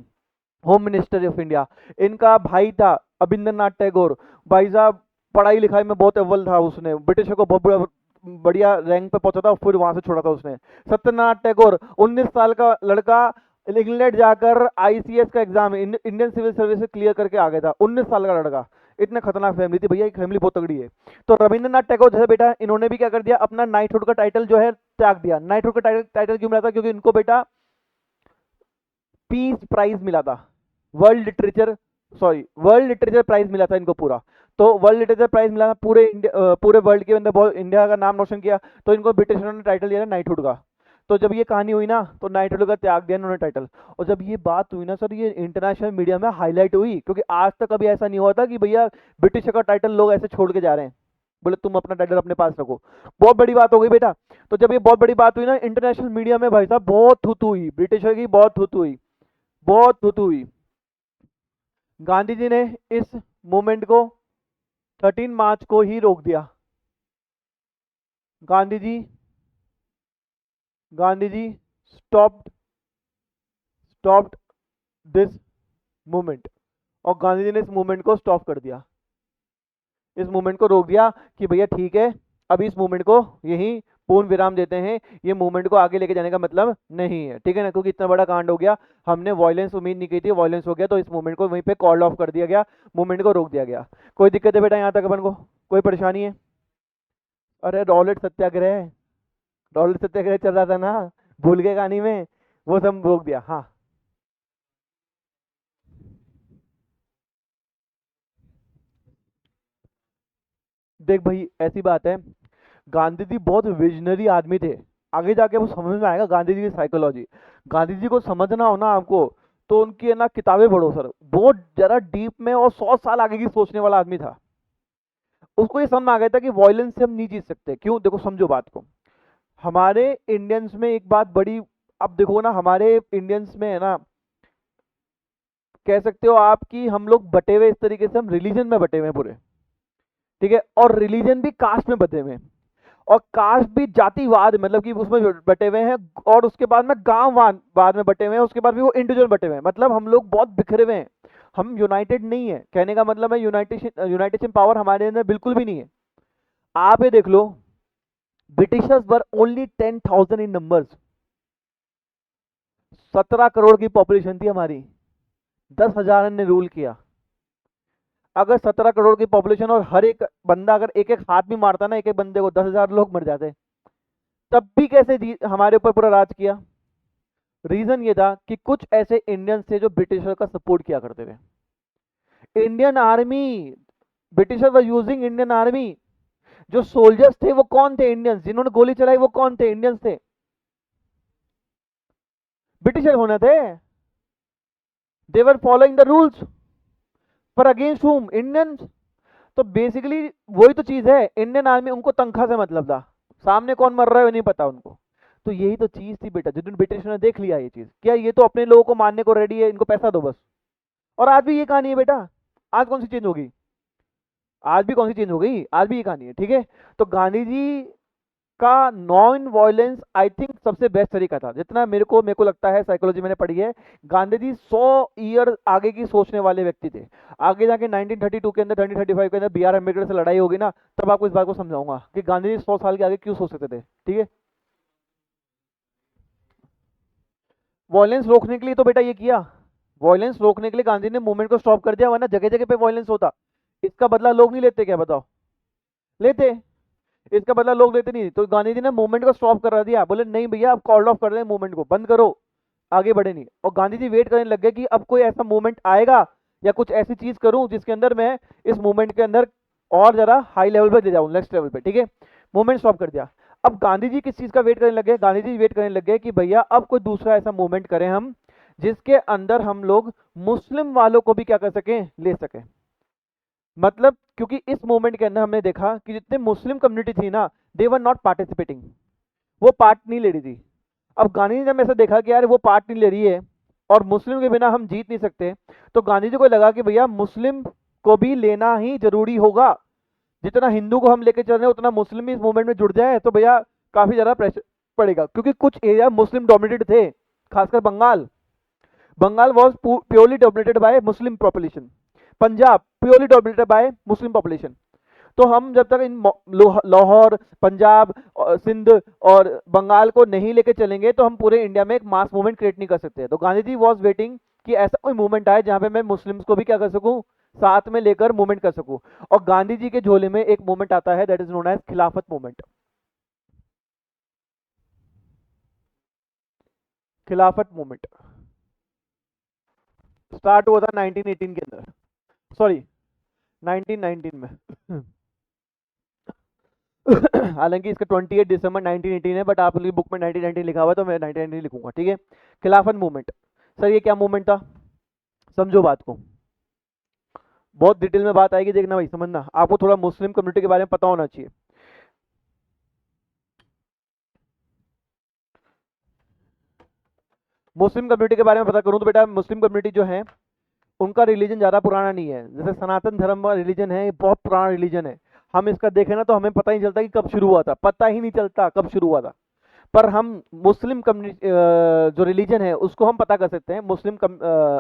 होम मिनिस्टर ऑफ इंडिया। इनका भाई था अबिंदरनाथ टैगोर, भाई साहब पढ़ाई लिखाई में बहुत अव्वल था, उसने ब्रिटिशर को बहुत बढ़िया रैंक पे पहुंचा था, फिर वहां से छोड़ा था उसने। सत्यनारायण टैगोर 19 साल का लड़का, इंग्लैंड जाकर आईसीएस का exam Indian civil service clear करके आ गया था, 19 साल का लड़का। इतने खतरनाक फैमिली थी भैया, एक फैमिली बहुत तगड़ी है। तो रविंद्रनाथ टैगोर जैसे बेटा, इन्होंने भी क्या कर दिया, अपना नाइटहुड का टाइटल जो है त्याग दिया। नाइटहुड का टाइटल क्यों मिला था? क्योंकि इनको बेटा पीस प्राइज मिला था, world literature, sorry world literature prize मिला था इनको पूरा। तो वर्ल्ड लिटरेचर प्राइज मिला था पूरे इंडिया, पूरे वर्ल्ड के अंदर बहुत इंडिया का नाम रोशन किया। तो इनको ब्रिटिशरों ने टाइटल दिया था नाइटहुड का। तो जब ये कहानी हुई ना, तो नाइटहुड का त्याग दिया इन्होंने टाइटल। और जब ये बात हुई ना सर, ये इंटरनेशनल मीडिया में हाईलाइट हुई, क्योंकि आज तक कभी ऐसा नहीं हुआ था कि भैया ब्रिटिश का टाइटल लोग ऐसे छोड़ के जा रहे हैं, बोले तुम अपना टाइटल अपने पास रखो। बहुत बड़ी बात हो गई बेटा। तो जब ये बहुत बड़ी बात हुई ना इंटरनेशनल मीडिया में, भाई साहब बहुत थूथू हुई, ब्रिटिशर की बहुत थूथू हुई, बहुत थूथू हुई। गांधी जी ने इस मूवमेंट को 13 मार्च को ही रोक दिया। Gandhi ji, Gandhi ji stopped stopped this movement, और गांधी जी ने इस मूवमेंट को स्टॉप कर दिया, इस मूवमेंट को रोक दिया कि भैया ठीक है, अभी इस मूवमेंट को यहीं पूर्ण विराम देते हैं, ये मूवमेंट को आगे लेके जाने का मतलब नहीं है, ठीक है ना, क्योंकि इतना बड़ा कांड हो गया, हमने वॉयलेंस उम्मीद नहीं की थी, वॉयलेंस हो गया, तो इस मूवमेंट को वहीं पे कॉल ऑफ कर दिया गया, मूवमेंट को रोक दिया गया। कोई दिक्कत है बेटा यहाँ तक अपन को? कोई परेशानी है? अरे रॉलेट सत्याग्रह, रॉलेट सत्याग्रह चल रहा था ना, भूल गए कहानी में, वो सब रोक दिया। हाँ देख भाई ऐसी बात है, गांधी जी बहुत विजनरी आदमी थे, आगे जाके वो समझ में आएगा गांधी जी की साइकोलॉजी। गांधी जी को समझना हो ना आपको, तो उनकी है ना किताबें पढ़ो सर, बहुत जरा डीप में, और 100 साल आगे की सोचने वाला आदमी था। उसको ये समझ में आ गया था कि वॉयलेंस से हम नहीं जीत सकते। क्यों? देखो समझो बात को, हमारे इंडियंस में एक बात बड़ी, अब देखो ना हमारे इंडियंस में है ना, कह सकते हो आप कि हम लोग बटे हुए इस तरीके से, हम रिलीजन में बटे हुए हैं पूरे, ठीक है, और रिलीजन भी कास्ट में बटे हुए हैं, और कास्ट भी जातिवाद मतलब कि उसमें बटे हुए हैं, और उसके बाद में गांववाद बाद में बटे हुए हैं, उसके बाद भी वो इंडिविजुअल बटे हुए हैं, मतलब हम लोग बहुत बिखरे हुए हैं, हम यूनाइटेड नहीं है। कहने का मतलब है यूनाइटेशन, यूनाइटेशन पावर हमारे अंदर बिल्कुल भी नहीं है। आप ये देख लो, Britishers were only 10,000 in numbers, 17 crore की पॉपुलेशन थी हमारी, 10,000 ने रूल किया। अगर 17 करोड़ की पॉपुलेशन और हर एक बंदा अगर एक एक हाथ भी मारता ना एक एक बंदे को, 10,000 लोग मर जाते, तब भी कैसे हमारे ऊपर पूरा राज किया? रीजन ये था कि कुछ ऐसे इंडियंस थे जो ब्रिटिशर का सपोर्ट किया करते थे। Indian army, britisher was using Indian army. जो सोल्जर्स थे वो कौन थे? इंडियंस। जिन्होंने गोली चलाई वो कौन थे? इंडियंस थे। ब्रिटिशर होने थे। दे वर फॉलोइंग द रूल्स, पर अगेंस्ट हुम? इंडियंस। तो बेसिकली वही तो चीज है, इंडियन आर्मी, उनको तनख्वाह से मतलब था, सामने कौन मर रहा है वो नहीं पता उनको। तो यही तो चीज थी बेटा, जिस दिन ब्रिटिश ने देख लिया ये चीज, क्या ये तो अपने लोगों को मारने को रेडी है, इनको पैसा दो बस। और आज भी ये कहानी है बेटा। आज कौन सी चेंज होगी? आज भी कौन सी चेंज हो गई? आज भी ये कहानी है, ठीक है। तो गांधी जी का नॉन वायलेंस आई थिंक सबसे बेस्ट तरीका था, जितना मेरे को लगता है, साइकोलॉजी मैंने पढ़ी है। गांधी जी 100 ईयर आगे की सोचने वाले व्यक्ति थे। आगे जाके 1932 के अंदर, 1935 के अंदर बी आर अम्बेडकर से लड़ाई होगी ना, तब आपको इस बात को समझाऊंगा कि गांधी जी 100 साल के आगे क्यों सोच सकते थे, ठीक है। वायलेंस रोकने के लिए तो बेटा ये किया, वायलेंस रोकने के लिए गांधी ने मूवमेंट को स्टॉप कर दिया, वरना जगह जगह पे वायलेंस होता। इसका बदला लोग नहीं लेते क्या? बताओ, लेते? इसका बदला लोग लेते नहीं, तो गांधी जी ने मूवमेंट को स्टॉप करा दिया, बोले नहीं भैया आप कॉल ऑफ कर रहे हैं, मूवमेंट को बंद करो, आगे बढ़े नहीं। और गांधी जी वेट करने लग गए कि अब कोई ऐसा मूवमेंट आएगा या कुछ ऐसी चीज करूं जिसके अंदर मैं इस मूवमेंट के अंदर और जरा हाई लेवल पे ले जाऊं, नेक्स्ट लेवल पे, ठीक है। मूवमेंट स्टॉप कर दिया। अब गांधी जी किस चीज का वेट करने लग गए? गांधी जी वेट करने लग गए कि भैया अब कोई दूसरा ऐसा मूवमेंट करें हम, जिसके अंदर हम लोग मुस्लिम वालों को भी क्या कर सकें, ले सकें। मतलब क्योंकि इस मूवमेंट के अंदर हमने देखा कि जितने मुस्लिम कम्युनिटी थी ना, दे वर नॉट पार्टिसिपेटिंग, वो पार्ट नहीं ले रही थी। अब गांधी जी ने ऐसा देखा कि यार वो पार्ट नहीं ले रही है और मुस्लिम के बिना हम जीत नहीं सकते, तो गांधी जी को लगा कि भैया मुस्लिम को भी लेना ही जरूरी होगा। जितना हिंदू को हम लेके चल रहे हैं उतना मुस्लिम भी इस मूवमेंट में जुड़ जाए तो भैया काफी ज्यादा प्रेशर पड़ेगा, क्योंकि कुछ एरिया मुस्लिम डोमिनेटेड थे, खासकर Bengal. Bengal was purely dominated by Muslim population, Punjab purely dominated by Muslim population. तो हम जब तक इन लाहौर, पंजाब, सिंध और बंगाल को नहीं लेके चलेंगे तो हम पूरे इंडिया में एक मास मूवमेंट क्रिएट नहीं कर सकते। तो गांधी जी वॉज वेटिंग कि ऐसा कोई मूवमेंट आए जहां पे मैं मुस्लिम्स को भी क्या कर सकूं, साथ में लेकर मूवमेंट कर सकूं। और गांधी जी के झोले में एक मूवमेंट आता है, दैट इज नोन एज खिलाफत मूवमेंट। खिलाफत मूवमेंट स्टार्ट हुआ था 1918 के अंदर, सॉरी 1919 में। हालांकि इसका 28 दिसंबर 1918 है, बट आप लोग बुक में 1919 लिखा हुआ है तो मैं 1919 लिखूंगा, ठीक है। खिलाफत मूवमेंट, सर ये क्या मूवमेंट था? समझो बात को, बहुत डिटेल में बात आएगी, देखना भाई, समझना। आपको थोड़ा मुस्लिम कम्युनिटी के बारे में पता होना चाहिए। मुस्लिम कम्युनिटी के बारे में पता करूं तो बेटा, मुस्लिम कम्युनिटी जो है उनका रिलीजन ज्यादा पुराना नहीं है। जैसे सनातन धर्म का रिलीजन है, ये बहुत पुराना रिलीजन है। हम इसका देखें ना तो हमें पता ही नहीं चलता कि कब शुरू हुआ था, पता ही नहीं चलता कब शुरू हुआ था। पर हम मुस्लिम कम्युनिटी जो रिलीजन है उसको हम पता कर सकते हैं,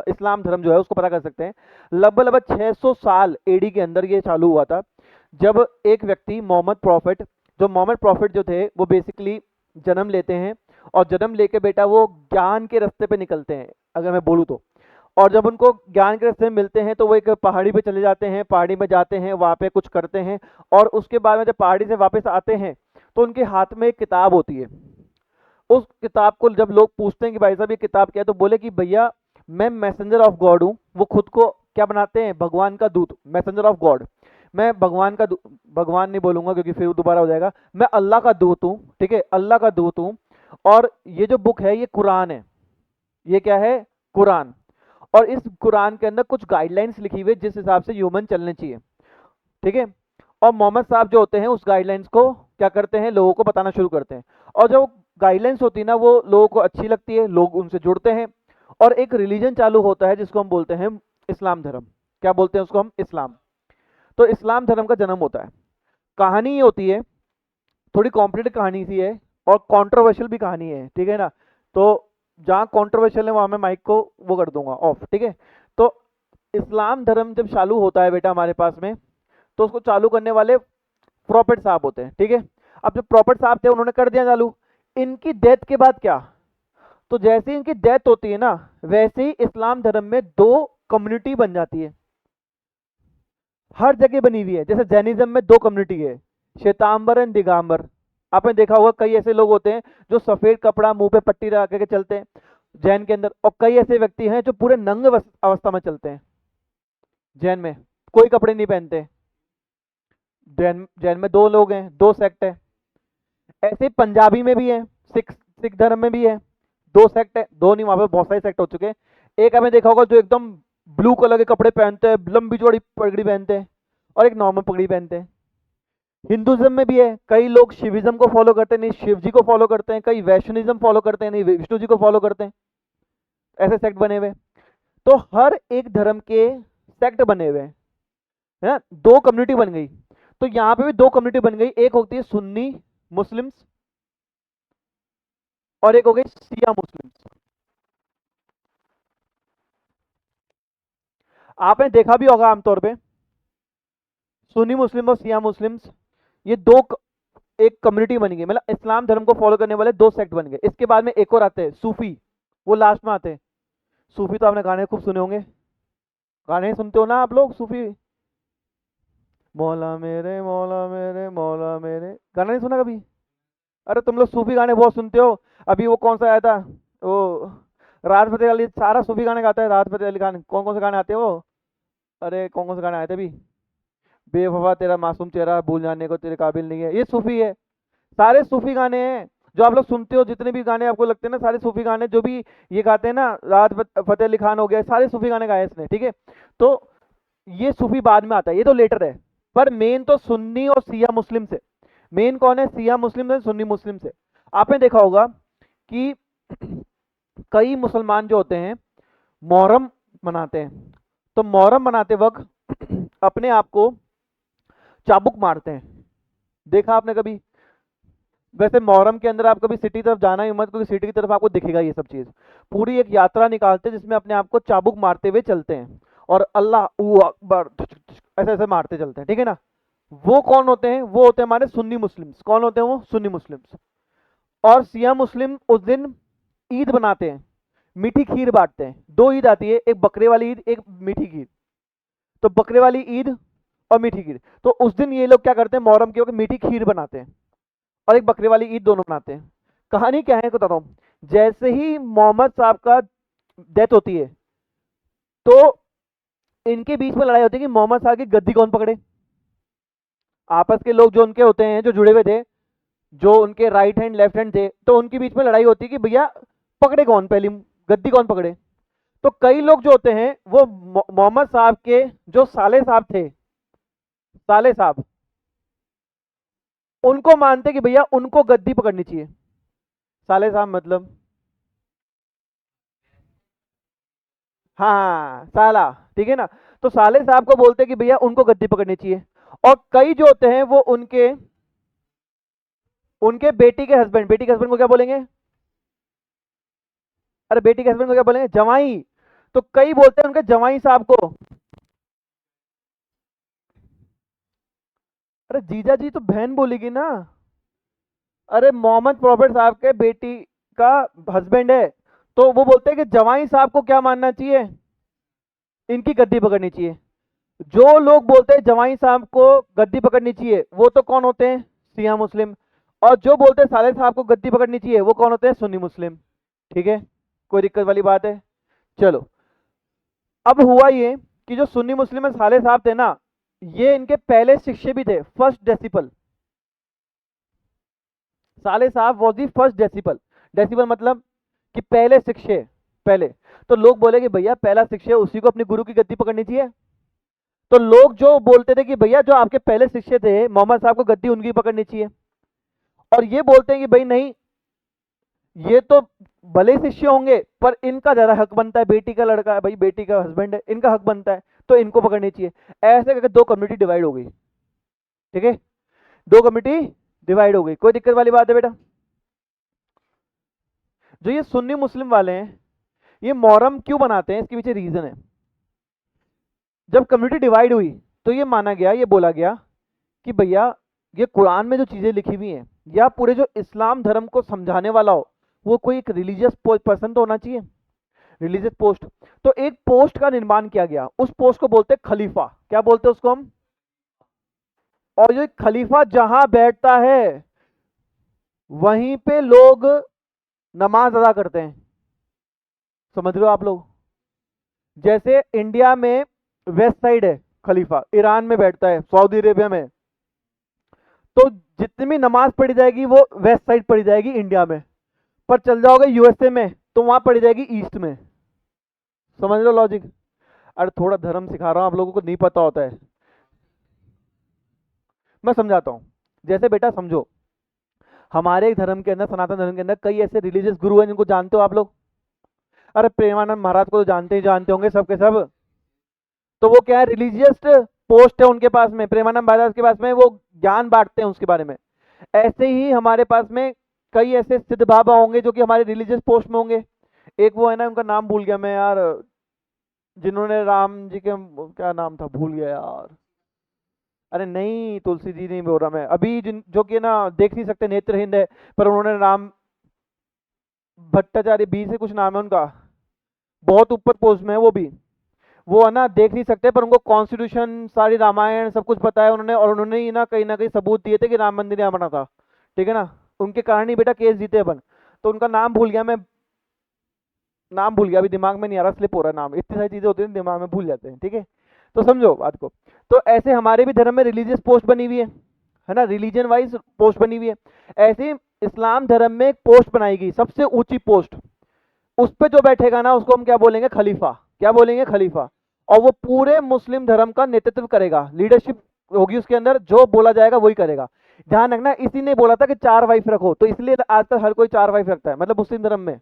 इस्लाम धर्म जो है उसको पता कर सकते हैं। लगभग लगभग 600 साल एडी के अंदर ये चालू हुआ था, जब एक व्यक्ति मोहम्मद प्रॉफिट, जो मोहम्मद प्रॉफिट जो थे वो बेसिकली जन्म लेते हैं, और जन्म लेके बेटा वो ज्ञान के रास्ते पे निकलते हैं, अगर मैं बोलूँ तो। और जब उनको ज्ञान के रास्ते में मिलते हैं तो वो एक पहाड़ी पे चले जाते हैं, पहाड़ी में जाते हैं, वहाँ पे कुछ करते हैं, और उसके बाद में जब पहाड़ी से वापस आते हैं तो उनके हाथ में एक किताब होती है। उस किताब को जब लोग पूछते हैं कि भाई साहब ये किताब क्या है, तो बोले कि भैया मैं मैसेंजर ऑफ गॉड हूँ। वो खुद को क्या बनाते हैं? भगवान का दूत, मैसेंजर ऑफ गॉड। मैं भगवान का भगवान नहीं बोलूंगा क्योंकि फिर दोबारा हो जाएगा। मैं अल्लाह का दूत हूँ, ठीक है, अल्लाह का दूत हूँ। और ये जो बुक है ये कुरान है। ये क्या है? कुरान। और इस कुरान के अंदर कुछ गाइडलाइंस लिखी हुई है जिस हिसाब से ह्यूमन चलने चाहिए, ठीक है। और मोहम्मद साहब जो होते हैं उस गाइडलाइंस को क्या करते हैं, लोगों को बताना शुरू करते हैं। और जो गाइडलाइंस होती है ना वो लोगों को अच्छी लगती है, लोग उनसे जुड़ते हैं, और एक रिलीजन चालू होता है जिसको हम बोलते हैं इस्लाम धर्म। क्या बोलते हैं उसको हम? इस्लाम। तो इस्लाम धर्म का जन्म होता है। कहानी ये होती है, थोड़ी कॉम्प्लिकेटेड कहानी सी है और कंट्रोवर्शियल भी कहानी है, ठीक है ना। तो जहाँ कंट्रोवर्शियल है वहां मैं माइक को वो कर दूंगा ऑफ, ठीक है। तो इस्लाम धर्म जब चालू होता है बेटा हमारे पास में, तो उसको चालू करने वाले प्रॉफिट साहब होते हैं, ठीक है। अब जो प्रॉफिट साहब थे उन्होंने कर दिया चालू। इनकी डेथ के बाद क्या, तो जैसे ही इनकी डेथ होती है ना, वैसे ही इस्लाम धर्म में दो कम्युनिटी बन जाती है। हर जगह बनी हुई है। जैसे जैनिज्म में दो कम्युनिटी है, श्वेतांबर एंड दिगंबर। आपने देखा होगा कई ऐसे लोग होते हैं जो सफेद कपड़ा मुंह पे पट्टी लगा के चलते हैं जैन के अंदर, और कई ऐसे व्यक्ति हैं जो पूरे नंग अवस्था में चलते हैं जैन में, कोई कपड़े नहीं पहनते। जैन जैन में दो लोग हैं, दो सेक्ट है। ऐसे पंजाबी में भी है, सिख सिख धर्म में भी है, दो सेक्ट है। दो नहीं, वहां पे बहुत सारे सेक्ट हो चुके हैं। एक आपने देखा होगा जो एकदम ब्लू कलर के कपड़े पहनते हैं, लंबी चौड़ी पगड़ी पहनते हैं, और एक नॉर्मल पगड़ी पहनते हैं। हिंदुज्म में भी है, कई लोग शिविज्म को फॉलो करते हैं, नहीं शिव जी को फॉलो करते हैं, कई वैष्णविज्म फॉलो करते हैं, नहीं विष्णु जी को फॉलो करते हैं। ऐसे सेक्ट बने हुए। तो हर एक धर्म के सेक्ट बने हुए हैं, है ना? दो कम्युनिटी बन गई। तो यहाँ पे भी दो कम्युनिटी बन गई, एक होती है सुन्नी मुस्लिम्स और एक हो गई शिया मुस्लिम्स। आपने देखा भी होगा आमतौर पे सुन्नी मुस्लिम और शिया मुस्लिम्स, ये एक कम्युनिटी बन गई, मतलब इस्लाम धर्म को फॉलो करने वाले दो सेक्ट बन गए। इसके बाद में एक और आते हैं सूफी, वो लास्ट में आते हैं। सूफी तो आपने गाने खूब सुने होंगे, गाने सुनते हो ना आप लोग सूफी? मौला मेरे मौला मेरे मौला मेरे, गाना नहीं सुना कभी? अरे तुम लोग सूफी गाने बहुत सुनते हो। अभी वो कौन सा आया था, वो राहत फतेह अली सारा सूफी गाने गाता है। राहत फतेह अली खान, कौन कौन से गाने आते हैं वो? अरे कौन कौन से गाने आए थे अभी? बेवफा तेरा मासूम चेहरा भूल जाने को तेरे काबिल नहीं है, ये सूफी है। सारे सूफी गाने हैं जो आप लोग सुनते हो, जितने भी गाने आपको लगते हैं ना, सारे सूफी गाने जो भी ये गाते हैं ना, राहत फतेह अली खान हो गया, सारे सूफी गाने गाए इसने, ठीक है? तो ये सूफी बाद में आता है, ये तो लेटर है। पर मेन तो सुन्नी और शिया मुस्लिम से। मेन कौन है? शिया मुस्लिम है, सुन्नी मुस्लिम से। आपने देखा होगा कि कई मुसलमान जो होते हैं मुहर्रम मनाते हैं, तो मुहर्रम मनाते वक्त अपने आप को चाबुक मारते हैं। देखा आपने कभी? वैसे मुहर्रम के अंदर आप कभी सिटी तरफ जाना ही मत, क्योंकि सिटी की तरफ आपको दिखेगा ये सब चीज। पूरी एक यात्रा निकालते हैं जिसमें अपने आप को चाबुक मारते हुए चलते हैं, और अल्लाह अकबर ऐसे ऐसे मारते चलते हैं, ठीक है ना? वो कौन होते हैं? वो होते हैं हमारे सुन्नी मुस्लिम्स। कौन होते हैं वो? सुन्नी मुस्लिम्स। और सिया मुस्लिम उस दिन ईद बनाते हैं, मीठी खीर बांटते हैं। दो ईद आती है, एक बकरे वाली ईद, एक मीठी खीर। तो बकरे वाली ईद और मीठी खीर, तो उस दिन ये लोग क्या करते हैं, मुहर्रम के वक्त मीठी खीर बनाते हैं और एक बकरे वाली ईद दोनों मनाते हैं। कहानी क्या है बताता हूँ। जैसे ही मोहम्मद साहब का डेथ होती है, तो इनके बीच में लड़ाई होती है कि मोहम्मद साहब की गद्दी कौन पकड़े। आपस के लोग जो उनके होते हैं, जो जुड़े हुए थे, जो उनके राइट हैंड लेफ्ट हैंड थे, तो उनके बीच में लड़ाई होती है कि भैया पकड़े कौन, पहली गद्दी कौन पकड़े। तो कई लोग जो होते हैं वो मोहम्मद साहब के जो साले साहब थे, साले साहब, उनको मानते कि भैया उनको गद्दी पकड़नी चाहिए। साले साहब मतलब, हाँ साला, ठीक है ना? तो साले साहब को बोलते हैं कि भैया उनको गद्दी पकड़नी चाहिए। और कई जो होते हैं वो उनके उनके बेटी के हस्बैंड, बेटी के हस्बैंड को क्या बोलेंगे? अरे बेटी के हस्बैंड को क्या बोलेंगे? जवाई। तो कई बोलते हैं उनके जवाई साहब को। अरे जीजा जी तो बहन बोलेगी ना। अरे मोहम्मद प्रॉफिट साहब के बेटी का हस्बैंड है, तो वो बोलते हैं कि जवाई साहब को क्या मानना चाहिए? इनकी गद्दी पकड़नी चाहिए। जो लोग बोलते हैं जवाई साहब को गद्दी पकड़नी चाहिए, वो तो कौन होते हैं? शिया मुस्लिम। और जो बोलते हैं साले साहब को गद्दी पकड़नी चाहिए, वो कौन होते हैं? सुन्नी मुस्लिम। ठीक है, कोई दिक्कत वाली बात है? चलो, अब हुआ ये कि जो सुन्नी मुस्लिम में साले साहब थे ना, ये इनके पहले शिष्य भी थे, फर्स्ट डेसिपल। साले साहब वॉज दी फर्स्ट डेसिपल। डेसिपल मतलब कि पहले शिष्य, पहले। तो लोग बोले कि भैया पहला शिष्य, उसी को अपने गुरु की गद्दी पकड़नी चाहिए। तो लोग जो बोलते थे कि भैया जो आपके पहले शिष्य थे मोहम्मद साहब को गद्दी उनकी पकड़नी चाहिए, और ये बोलते हैं कि भाई नहीं, ये तो भले शिष्य होंगे पर इनका ज्यादा हक बनता है, बेटी का लड़का है भाई, बेटी का हस्बैंड है, इनका हक बनता है, तो इनको पकड़नी चाहिए। ऐसे करके दो कम्युनिटी डिवाइड हो गई। ठीक है, दो कम्युनिटी डिवाइड हो गई। कोई दिक्कत वाली बात है बेटा? जो ये सुन्नी मुस्लिम वाले हैं, ये मुहर्रम क्यों बनाते हैं, इसके पीछे रीजन है। जब कम्युनिटी डिवाइड हुई तो ये माना गया, ये बोला गया कि भैया ये कुरान में जो चीजें लिखी हुई हैं, या पूरे जो इस्लाम धर्म को समझाने वाला हो, वो कोई एक रिलीजियस पर्सन तो होना चाहिए, रिलीजियस पोस्ट। तो एक पोस्ट का निर्माण किया गया, उस पोस्ट को बोलते हैं खलीफा। क्या बोलते हैं उसको हम? और ये खलीफा जहां बैठता है वहीं पे लोग नमाज अदा करते हैं। समझ रहे हो आप लोग? जैसे इंडिया में वेस्ट साइड है खलीफा, ईरान में बैठता है, सऊदी अरेबिया में, तो जितनी भी नमाज पढ़ी जाएगी वो वेस्ट साइड पढ़ी जाएगी इंडिया में। पर चल जाओगे यूएसए में तो वहां पढ़ी जाएगी ईस्ट में। समझ लो लॉजिक? अरे थोड़ा धर्म सिखा रहा हूं, आप लोगों को नहीं पता होता है। मैं समझाता हूं। जैसे बेटा समझो, हमारे धर्म के अंदर, सनातन धर्म के अंदर कई ऐसे रिलीजियस गुरु हैं जिनको जानते हो आप लोग। अरे प्रेमानंद महाराज को तो जानते ही जानते होंगे सब के सब। तो वो क्या है, रिलीजियस पोस्ट है उनके पास में, प्रेमानंद महाराज के पास में, वो ज्ञान बांटते हैं उसके बारे में। ऐसे ही हमारे पास में कई ऐसे सिद्ध बाबा होंगे जो कि हमारे रिलीजियस पोस्ट में होंगे। एक वो है ना, उनका नाम भूल गया मैं यार, जिन्होंने राम जी के, क्या नाम था भूल गया यार। अरे नहीं, तुलसी जी नहीं बोल रहा मैं अभी, जिन जो कि ना देख नहीं सकते, नेत्रहीन है, पर उन्होंने राम भट्टाचार्य बी से कुछ नाम है उनका, बहुत ऊपर पोस्ट में है वो भी। वो है ना देख नहीं सकते, पर उनको कॉन्स्टिट्यूशन, सारी रामायण सब कुछ पता है उन्होंने, और उन्होंने ही ना कहीं सबूत दिए थे कि राम मंदिर यहाँ बना था। ठीक है ना? उनके कारण ही बेटा केस जीते अपन। तो उनका नाम भूल गया मैं, नाम भूल गया, अभी दिमाग में नहीं आ रहा, स्लिप हो रहा है नाम, इतनी सारी चीजें होती हैं दिमाग में भूल जाते हैं। ठीक है? तो समझो बात को। तो ऐसे हमारे भी धर्म में रिलीजियस पोस्ट बनी हुई है ना, रिलीजन वाइज पोस्ट बनी हुई है। ऐसे ही इस्लाम धर्म में एक पोस्ट बनाई गई, सबसे ऊंची पोस्ट। उस पे जो बैठेगा ना उसको हम क्या बोलेंगे, खलीफा। क्या बोलेंगे? खलीफा। और वो पूरे मुस्लिम धर्म का नेतृत्व करेगा, लीडरशिप होगी उसके अंदर, जो बोला जाएगा वही करेगा। ध्यान रखना, इसी ने बोला था कि 4 वाइफ रखो, तो इसलिए आज तक हर कोई 4 वाइफ रखता है, मतलब मुस्लिम धर्म में।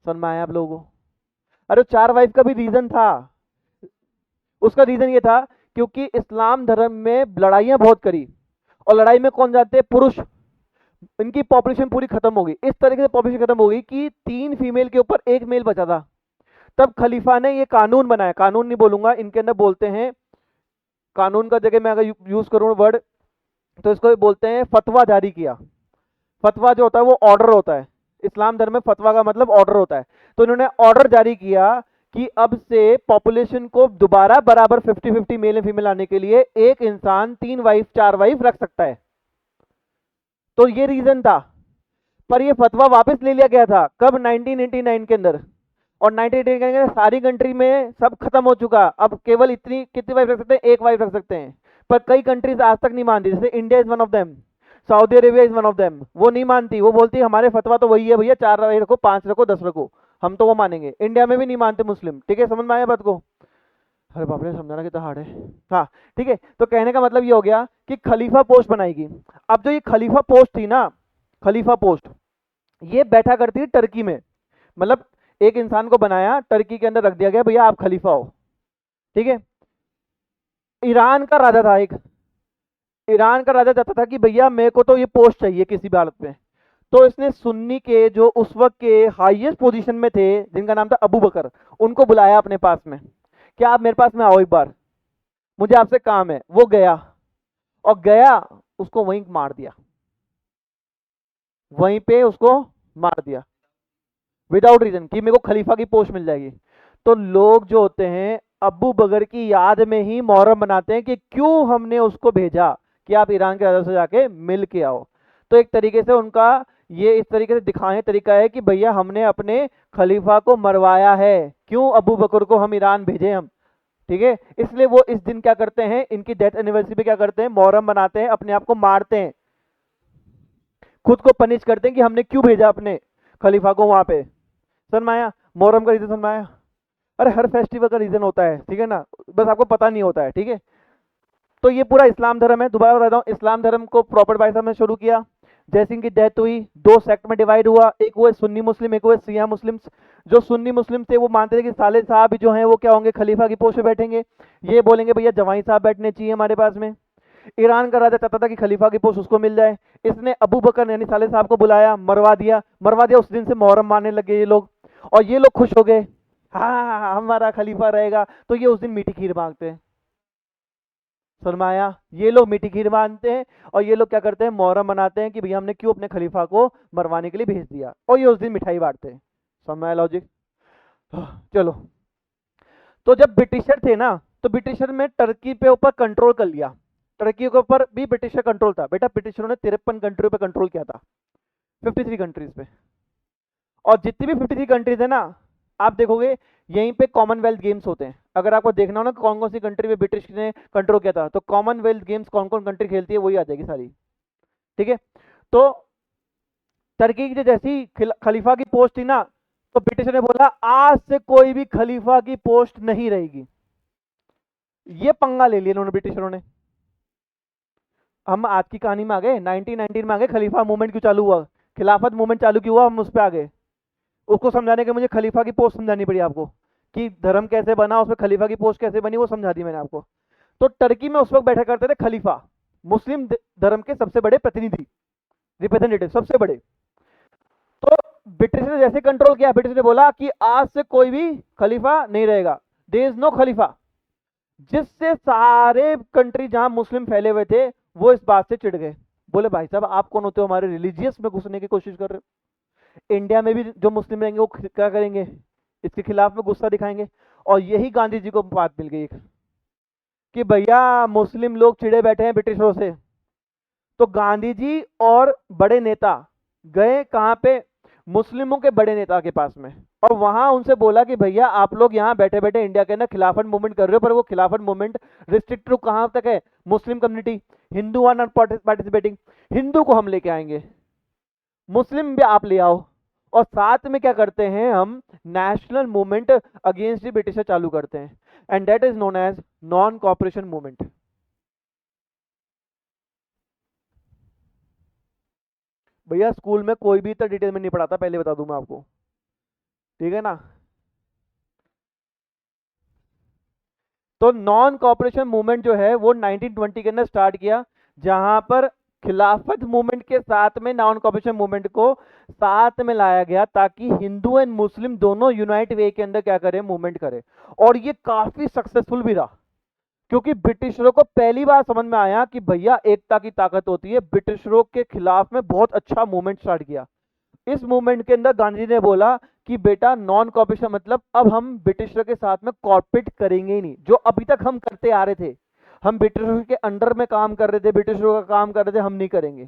समझ में आया आप लोगों को? अरे 4 वाइफ का भी रीजन था। उसका रीजन ये था क्योंकि इस्लाम धर्म में लड़ाइयां बहुत करी, और लड़ाई में कौन जाते हैं? पुरुष। इनकी पॉपुलेशन पूरी खत्म हो गई, इस तरीके से पॉपुलेशन खत्म हो गई कि 3 फीमेल के ऊपर 1 मेल बचा था। तब खलीफा ने ये कानून बनाया, कानून नहीं बोलूंगा, इनके अंदर बोलते हैं कानून का जगह मैं अगर यूज करूं वर्ड, तो इसको बोलते हैं फतवा जारी किया। फतवा जो होता है वो ऑर्डर होता है, इस्लाम धर्म में फतवा का मतलब ऑर्डर होता है। तो इन्होंने ऑर्डर जारी किया कि अब से पॉपुलेशन को दोबारा बराबर 50-50 मेल एंड फीमेल आने के लिए एक इंसान 3 वाइफ 4 वाइफ रख सकता है। तो ये रीजन था। पर ये फतवा वापस ले लिया गया था कब? 1989 के अंदर। और 1989 के अंदर सारी कंट्री में सब खत्म हो चुका, अब केवल इतनी कितनी वाइफ रख सकते हैं? 1 वाइफ रख सकते हैं। पर कई कंट्रीज आज तक नहीं मानती, जैसे India is one of them, Saudi Arabia is one of them. वो नहीं मानती, वो बोलती हमारे फतवा तो वही है भैया, 4 वाइफ रखो, 5 रखो, 10 रखो, हम तो वो मानेंगे। इंडिया में भी नहीं मानते मुस्लिम। ठीक है? समझ में आया बात को? अरे बाप रे, समझाना कितना हार्ड है। हाँ ठीक है, तो कहने का मतलब ये हो गया कि खलीफा पोस्ट बनाएगी। अब जो ये खलीफा पोस्ट थी ना, खलीफा पोस्ट, ये बैठा करती है टर्की में। मतलब एक इंसान को बनाया, टर्की के अंदर रख दिया गया, भैया आप खलीफा हो। ठीक है? ईरान का राजा था एक, ईरान का राजा चाहता था कि भैया मेरे को तो ये पोस्ट चाहिए किसी भी हालत में। तो इसने सुन्नी के जो उस वक्त के हाईएस्ट पोजीशन में थे, जिनका नाम था अबू बकर, उनको बुलाया अपने पास में, क्या आप मेरे पास में आओ एक बार, मुझे आपसे काम है। वो गया, और गया, उसको वहीं मार दिया, वहीं पे उसको मार दिया, विदाउट रीजन, कि मेरे को खलीफा की पोस्ट मिल जाएगी। तो लोग जो होते हैं अबू बकर की याद में ही मुहर्रम बनाते हैं कि क्यों हमने उसको भेजा कि आप ईरान के राजा से जाके मिल के आओ। तो एक तरीके से उनका ये इस तरीके से दिखाने तरीका है कि भैया हमने अपने खलीफा को मरवाया है, क्यों अबू बकर को हम ईरान भेजे हम। ठीक है? इसलिए वो इस दिन क्या करते हैं, इनकी डेथ एनिवर्सरी पे क्या करते हैं, मुहर्रम बनाते हैं, अपने आप को मारते हैं, खुद को पनिश करते हैं कि हमने क्यों भेजा अपने खलीफा को वहां पे। समझ में आया? मुहर्रम का रीजन समझ में आया? अरे हर फेस्टिवल का रीजन होता है, ठीक है ना, बस आपको पता नहीं होता है। ठीक है? तो ये पूरा इस्लाम धर्म है। दोबारा बताता हूँ, इस्लाम धर्म को प्रॉपर भाई साहब ने शुरू किया, जैसे इनकी डेथ हुई 2 सेक्ट में डिवाइड हुआ, एक हुए सुन्नी मुस्लिम, एक हुए शिया मुस्लिम। जो सुन्नी मुस्लिम थे वो मानते थे कि साले साहब जो हैं वो क्या होंगे, खलीफा की पोस्ट पे बैठेंगे। ये बोलेंगे भैया जवाई साहब बैठने चाहिए हमारे पास में। ईरान का राजा चाहता था कि खलीफा की पोस्ट उसको मिल जाए, इसने अबू बकर यानी साले साहब को बुलाया, मरवा दिया, मरवा दिया। उस दिन से मुहर्रम मानने लगे ये लोग, और ये लोग खुश हो गए, हाँ हमारा खलीफा रहेगा। तो ये उस दिन मीठी खीर मांगते हैं। फरमाया? ये लोग मीठी खीर मानते हैं, और ये लोग क्या करते हैं, मुहर्रम मनाते हैं कि भैया हमने क्यों अपने खलीफा को मरवाने के लिए भेज दिया, और ये उस दिन मिठाई बांटते हैं। समझ लॉजिक? चलो, तो जब ब्रिटिशर थे ना, तो ब्रिटिशर में टर्की पे ऊपर कंट्रोल कर लिया। टर्की के ऊपर भी ब्रिटिश का कंट्रोल था बेटा, ब्रिटिशरों ने 53 कंट्रियों पे कंट्रोल किया था, 53 कंट्रीज पे। और जितनी भी 53 कंट्रीज है ना, आप देखोगे यहीं पे कॉमनवेल्थ गेम्स होते हैं। अगर आपको देखना हो ना कौन कौन सी कंट्री में ब्रिटिश ने कंट्रोल किया था, तो कॉमनवेल्थ गेम्स कौन कौन कंट्री खेलती है वही आ जाएगी सारी, ठीक है। तो टर्की की जैसी खलीफा की पोस्ट थी ना, तो ब्रिटिश ने बोला आज से कोई भी खलीफा की पोस्ट नहीं रहेगी। ये पंगा ले लिया इन्होंने ब्रिटिशरों ने। हम आज की कहानी में आ गए, 1919 में आ गए, खलीफा मूवमेंट क्यों चालू हुआ, खिलाफत मूवमेंट चालू क्यों हुआ, हम उस पर आ गए। उसको समझाने के मुझे खलीफा की पोस्ट समझानी पड़ी आपको, कि धर्म कैसे बना, उसमें खलीफा की पोस्ट कैसे बनी, वो समझा दी मैंने आपको। तो टर्की में उस वक्त बैठा करते थे खलीफा, मुस्लिम धर्म के सबसे बड़े प्रतिनिधि, रिप्रेजेंटेटिव सबसे बड़े। तो ब्रिटिश ने जैसे कंट्रोल किया, ब्रिटिश ने बोला कि आज से कोई भी खलीफा नहीं रहेगा, देयर इज नो खलीफा। जिससे सारे कंट्री जहां मुस्लिम फैले हुए थे वो इस बात से चिढ़ गए, बोले भाई साहब आप कौन होते हो हमारे रिलीजियस में घुसने की कोशिश कर रहे हो। इंडिया में भी जो मुस्लिम रहेंगे वो क्या करेंगे, इसके खिलाफ में गुस्सा दिखाएंगे। और यही गांधी जी को बात मिल गई कि भैया मुस्लिम लोग चिढ़े बैठे हैं ब्रिटिशरों से। तो गांधी जी और बड़े नेता गए कहां पे, मुस्लिमों के बड़े नेता के पास में, और वहां उनसे बोला कि भैया आप लोग यहाँ बैठे बैठे इंडिया के अंदर खिलाफत मूवमेंट कर रहे हो, पर वो खिलाफत मूवमेंट रिस्ट्रिक्ट टू कहां तक है, Muslim community, Hindu are not participating, Hindu को हम लेके आएंगे, मुस्लिम भी आप ले आओ, और साथ में क्या करते हैं हम national movement against the Britisher चालू करते हैं, and that is known as non cooperation movement. भैया स्कूल में कोई भी इतना डिटेल में नहीं पढ़ाता, पहले बता दूं मैं आपको, ठीक है ना। तो नॉन कॉपरेशन मूवमेंट जो है वो 1920 के अंदर स्टार्ट किया, जहां पर खिलाफत मूवमेंट के साथ में नॉन कॉपरेशन मूवमेंट को साथ में लाया गया, ताकि हिंदू एंड मुस्लिम दोनों यूनाइट वे के अंदर क्या करें, मूवमेंट करें। और ये काफी सक्सेसफुल भी रहा, क्योंकि ब्रिटिशरों को पहली बार समझ में आया कि भैया एकता की ताकत होती है। ब्रिटिशरों के खिलाफ में बहुत अच्छा मूवमेंट स्टार्ट किया। इस मूवमेंट के अंदर गांधी ने बोला कि बेटा नॉन कॉपरेशन मतलब अब हम ब्रिटिशरों के साथ में कॉर्पोरेट करेंगे ही नहीं, जो अभी तक हम करते आ रहे थे। हम ब्रिटिशरों के अंडर में काम कर रहे थे, ब्रिटिशरों का काम कर रहे थे, हम नहीं करेंगे।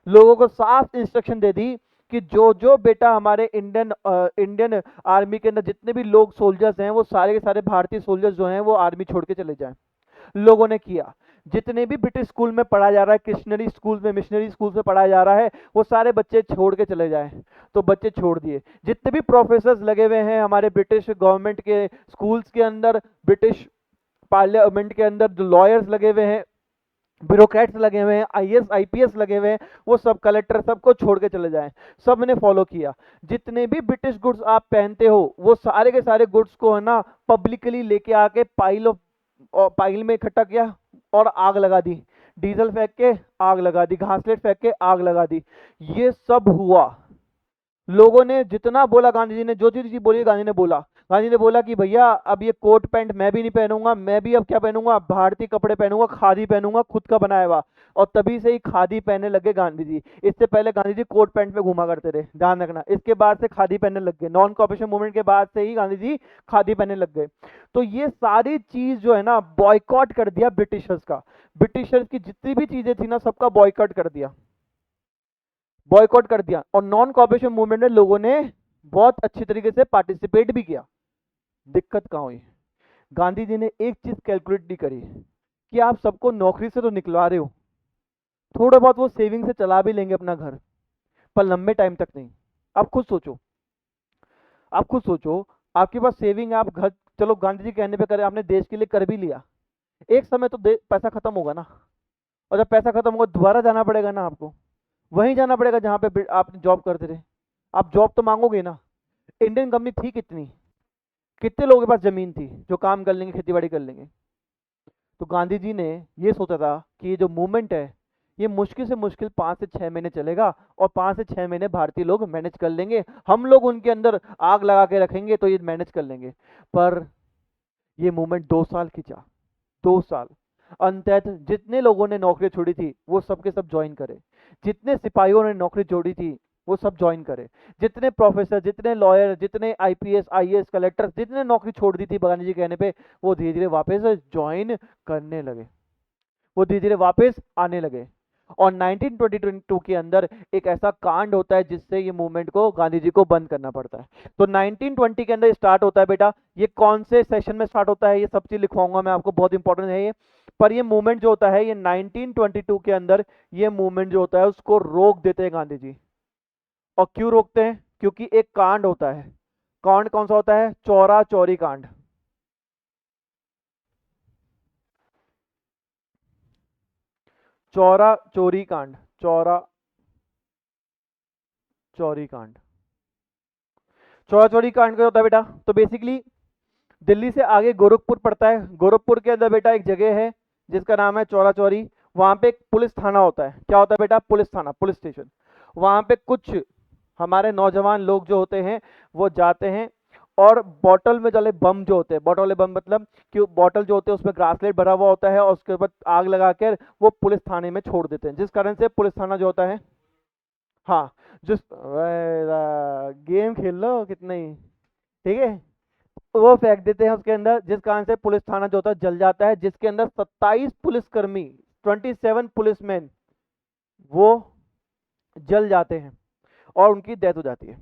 लोगों को साफ इंस्ट्रक्शन दे दी कि जो जो बेटा हमारे इंडियन आर्मी के अंदर जितने भी लोग सोल्जर्स हैं, वो सारे के सारे भारतीय सोल्जर्स जो हैं वो आर्मी छोड़ के चले जाएं। लोगों ने किया। जितने भी ब्रिटिश स्कूल में पढ़ा जा रहा है, क्रिश्चियनरी स्कूल में, मिशनरी स्कूल में पढ़ाया जा रहा है, वो सारे बच्चे छोड़ के चले जाएं। तो बच्चे छोड़ दिए। जितने भी प्रोफेसर्स लगे हुए हैं हमारे ब्रिटिश गवर्नमेंट के स्कूल्स के अंदर, ब्रिटिश पार्लियामेंट के अंदर जो लॉयर्स लगे हुए हैं, ब्यूरोक्रेट्स लगे हुए हैं, आईएएस आईपीएस लगे हुए हैं, वो सब कलेक्टर सबको छोड़ के चले जाएं। सब ने फॉलो किया। जितने भी ब्रिटिश गुड्स आप पहनते हो वो सारे के सारे गुड्स को है ना पब्लिकली लेके आके पाइल में इकट्ठा किया और आग लगा दी। डीजल फेंक के आग लगा दी, घासलेट फेंक के आग लगा दी। ये सब हुआ। लोगों ने जितना बोला, गांधी जी ने जो चीज बोली गांधी ने बोला। गांधी ने बोला कि भैया अब ये कोट पैंट मैं भी नहीं पहनूंगा, मैं भी अब क्या पहनूंगा, भारतीय कपड़े पहनूंगा, खादी पहनूंगा, खुद का बनाया हुआ। और तभी से ही खादी पहनने लगे गांधी जी। इससे पहले गांधी जी कोट पैंट में घूमा करते थे, ध्यान रखना। इसके बाद से खादी पहनने लग गए, नॉन कॉपरेशन मूवमेंट के बाद से ही गांधी जी खादी पहनने लग गए। तो ये सारी चीज जो है ना बॉयकॉट कर दिया ब्रिटिशर्स का। ब्रिटिशर्स की जितनी भी चीजें थी ना सबका बॉयकॉट कर दिया, बॉयकॉट कर दिया। और नॉन कॉपरेशन मूवमेंट में लोगों ने बहुत अच्छी तरीके से पार्टिसिपेट भी किया। दिक्कत कहां हुई, गांधी जी ने एक चीज कैलकुलेट नहीं करी कि आप सबको नौकरी से तो निकलवा रहे हो, थोड़ा बहुत वो सेविंग से चला भी लेंगे अपना घर, पर लंबे टाइम तक नहीं। आप खुद सोचो, आप खुद सोचो, आपके पास सेविंग है, आप घर, चलो गांधी जी कहने पे करे, आपने देश के लिए कर भी लिया, एक समय तो पैसा खत्म होगा ना। और जब पैसा खत्म होगा दोबारा जाना पड़ेगा ना आपको, वहीं जाना पड़ेगा जहां पे आप जॉब करते रहे। आप जॉब तो मांगोगे ना। इंडियन कंपनी थी कितनी, कितने लोगों के पास जमीन थी जो काम कर लेंगे, खेती बाड़ी कर लेंगे। तो गांधी जी ने ये सोचा था कि ये जो मूवमेंट है ये मुश्किल से मुश्किल 5 से 6 महीने चलेगा, और 5 से 6 महीने भारतीय लोग मैनेज कर लेंगे, हम लोग उनके अंदर आग लगा के रखेंगे तो ये मैनेज कर लेंगे। पर ये मूवमेंट 2 साल खींचा, 2 साल। अंततः जितने लोगों ने नौकरी छोड़ी थी वो सबके सब ज्वाइन करे, जितने सिपाहियों ने नौकरी छोड़ी थी वो सब ज्वाइन करे, जितने प्रोफेसर, जितने लॉयर, जितने आईपीएस आईएएस कलेक्टर, जितने नौकरी छोड़ दी थी गांधी जी कहने पे, वो धीरे धीरे वापस ज्वाइन करने लगे। वो धीरे धीरे वापस आने लगे। और 1922 के अंदर एक ऐसा कांड होता है जिससे ये मूवमेंट को, गांधी जी को बंद करना पड़ता है। तो 1920 के अंदर स्टार्ट होता है बेटा, ये कौन से सेशन में स्टार्ट होता है ये सब चीज लिखवाऊंगा मैं आपको, बहुत इंपॉर्टेंट है ये। पर ये मूवमेंट जो होता है ये 1922 के अंदर, ये मूवमेंट जो होता है उसको रोक देते हैं गांधी जी। और क्यों रोकते हैं? क्योंकि एक कांड होता है। कांड कौन सा होता है? चौरा चौरी कांड। चौरा चोरी कांड, चौरा चौरी कांड। चौरा चौरी कांड क्या होता है बेटा? तो बेसिकली दिल्ली से आगे गोरखपुर पड़ता है, गोरखपुर के अंदर बेटा एक जगह है जिसका नाम है चौरा चौरी। वहां पे एक पुलिस थाना होता है। क्या होता है बेटा? पुलिस थाना, पुलिस स्टेशन। वहां पे कुछ हमारे नौजवान लोग जो होते हैं वो जाते हैं और बॉटल में जले बम जो होते हैं, बॉटल वाले बम मतलब कि बॉटल जो होते हैं उसमें ग्रासलेट भरा हुआ होता है और उसके ऊपर आग लगा कर वो पुलिस थाने में छोड़ देते हैं, जिस कारण से पुलिस थाना जो होता है, हाँ, जिस गेम खेल लो कितने ही, ठीक है, वो फेंक देते हैं उसके अंदर, जिस कारण से पुलिस थाना जो होता है जल जाता है, जिसके अंदर 27 पुलिसकर्मी, 27 पुलिसमैन वो जल जाते हैं और उनकी डेथ हो जाती है,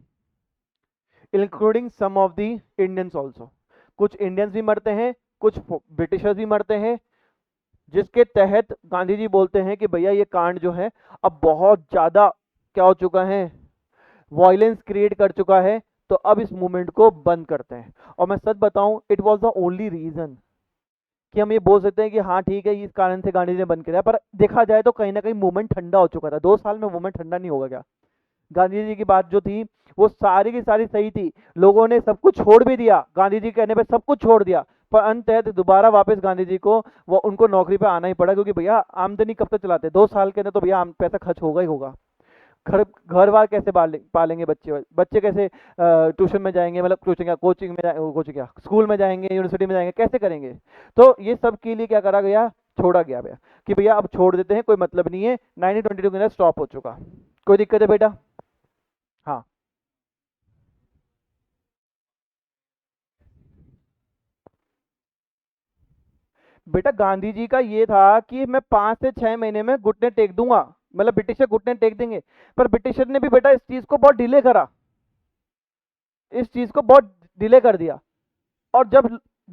including some of the Indians also. कुछ इंडियंस भी मरते हैं, कुछ ब्रिटिशर्स भी मरते हैं, जिसके तहत गांधी जी बोलते हैं कि भैया ये कांड जो है अब बहुत ज्यादा क्या हो चुका है, वायलेंस क्रिएट कर चुका है, तो अब इस मूवमेंट को बंद करते हैं। और मैं सच बताऊं, it was the only reason कि हम ये बोल सकते हैं कि हाँ ठीक है इस कारण से गांधी जी ने बंद किया, पर देखा जाए तो कहीं ना कहीं मूवमेंट ठंडा हो चुका था। 2 साल में मूवमेंट ठंडा नहीं होगा क्या? गांधी जी की बात जो थी वो सारी की सारी सही थी, लोगों ने सब कुछ छोड़ भी दिया, गांधी जी कहने पे सब कुछ छोड़ दिया, पर अंततः दोबारा वापस गांधी जी को वो उनको नौकरी पे आना ही पड़ा, क्योंकि भैया आमदनी कब तक चलाते? 2 साल के अंदर तो भैया पैसा खर्च होगा ही होगा। घर घर बार कैसे पालेंगे बच्चे, बच्चे कैसे ट्यूशन में जाएंगे, मतलब ट्यूशन क्या, कोचिंग में कोचिंग क्या, स्कूल में जाएंगे, यूनिवर्सिटी में जाएंगे, कैसे करेंगे? तो ये सब के लिए क्या करा गया, छोड़ा गया भैया कि भैया अब छोड़ देते हैं, कोई मतलब नहीं है, 1922 के अंदर स्टॉप हो चुका। कोई दिक्कत है बेटा? हाँ बेटा, गांधी जी का ये था कि मैं 5 से 6 महीने में घुटने टेक दूंगा, मतलब ब्रिटिशर घुटने टेक देंगे। पर ब्रिटिशर ने भी बेटा इस चीज को बहुत डिले करा, इस चीज को बहुत डिले कर दिया। और जब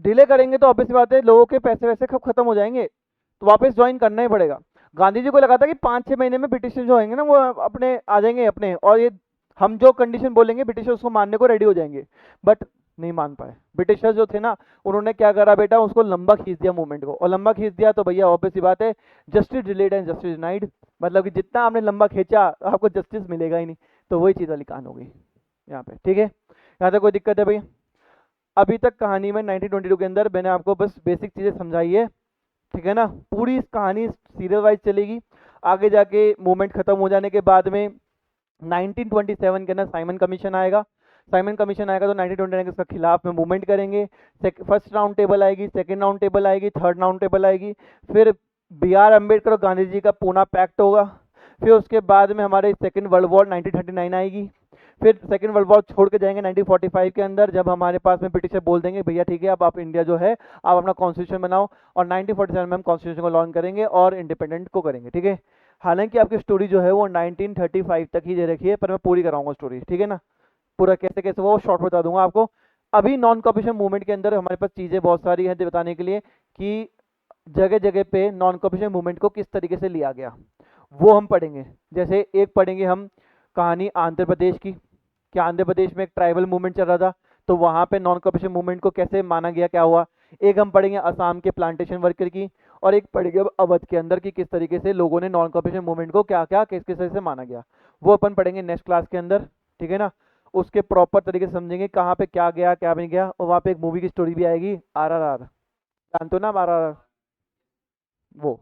डिले करेंगे तो ऑब्वियस बात है लोगों के पैसे वैसे कब खत्म हो जाएंगे, तो वापस ज्वाइन करना ही पड़ेगा। गांधी जी को लगा था कि 5 6 महीने में ब्रिटिशर जो आएंगे ना वो अपने आ जाएंगे अपने, और ये हम जो कंडीशन बोलेंगे ब्रिटिशर उसको मानने को रेडी हो जाएंगे। बट नहीं मान पाए ब्रिटिशर जो थे ना, उन्होंने क्या करा बेटा, उसको लंबा खींच दिया मूवमेंट को, और लंबा खींच दिया तो भैया ऑब्वियस सी बात है, justice delayed and justice denied, मतलब कि जितना आपने लंबा खींचा आपको जस्टिस मिलेगा ही नहीं। तो वही चीज वाली कान हो गई यहाँ पे, ठीक है? यहाँ तक कोई दिक्कत है भैया? अभी तक कहानी में 1922 के अंदर मैंने आपको बस बेसिक चीजें समझाई है, ठीक है ना? पूरी इस कहानी सीरियल वाइज चलेगी, आगे जाके मूवमेंट खत्म हो जाने के बाद में 1927 के अंदर साइमन कमीशन आएगा। साइमन कमीशन आएगा तो 1929 के खिलाफ में मूवमेंट करेंगे। फर्स्ट राउंड टेबल आएगी, सेकंड राउंड टेबल आएगी, थर्ड राउंड टेबल आएगी, फिर बी आर अम्बेडकर और गांधी जी का पूना पैक्ट होगा। फिर उसके बाद में हमारे सेकेंड वर्ल्ड वॉर 1939 आएगी। फिर सेकेंड वर्ल्ड वॉर छोड़ के जाएंगे 1945 के अंदर, जब हमारे पास में ब्रिटिशर बोल देंगे भैया ठीक है अब आप इंडिया जो है आप अपना कॉन्स्टिट्यूशन बनाओ, और 1947 में हम कॉन्स्टिट्यूशन को लॉन्च करेंगे और इंडिपेंडेंट को करेंगे, ठीक है? हालांकि आपकी स्टोरी जो है वो 1935 तक ही दे रखी है, पर मैं पूरी कराऊंगा स्टोरी, ठीक है ना? पूरा कैसे कैसे वो शॉर्ट बता दूंगा आपको। अभी नॉन कॉपरेशन मूवमेंट के अंदर हमारे पास चीजें बहुत सारी हैं बताने के लिए कि जगह जगह पे नॉन कॉपरेशन मूवमेंट को किस तरीके से लिया गया, वो हम पढ़ेंगे। जैसे एक पढ़ेंगे हम कहानी आंध्र प्रदेश की, कि आंध्र प्रदेश में एक ट्राइबल मूवमेंट चल रहा था, तो वहां पे नॉन कॉपरेशन मूवमेंट को कैसे माना गया, क्या हुआ। एक हम पढ़ेंगे असम के प्लांटेशन वर्कर की, और एक पढ़ेंगे अब अवध के अंदर की किस तरीके से लोगों ने नॉन कॉपरेशन मूवमेंट को क्या क्या किस किस तरह से माना गया, वो अपन पढ़ेंगे नेक्स्ट क्लास के अंदर, ठीक है ना? उसके प्रॉपर तरीके से समझेंगे कहाँ पे क्या गया क्या नहीं गया, और वहाँ पे एक मूवी की स्टोरी भी आएगी RRR, जानते हो ना RRR? वो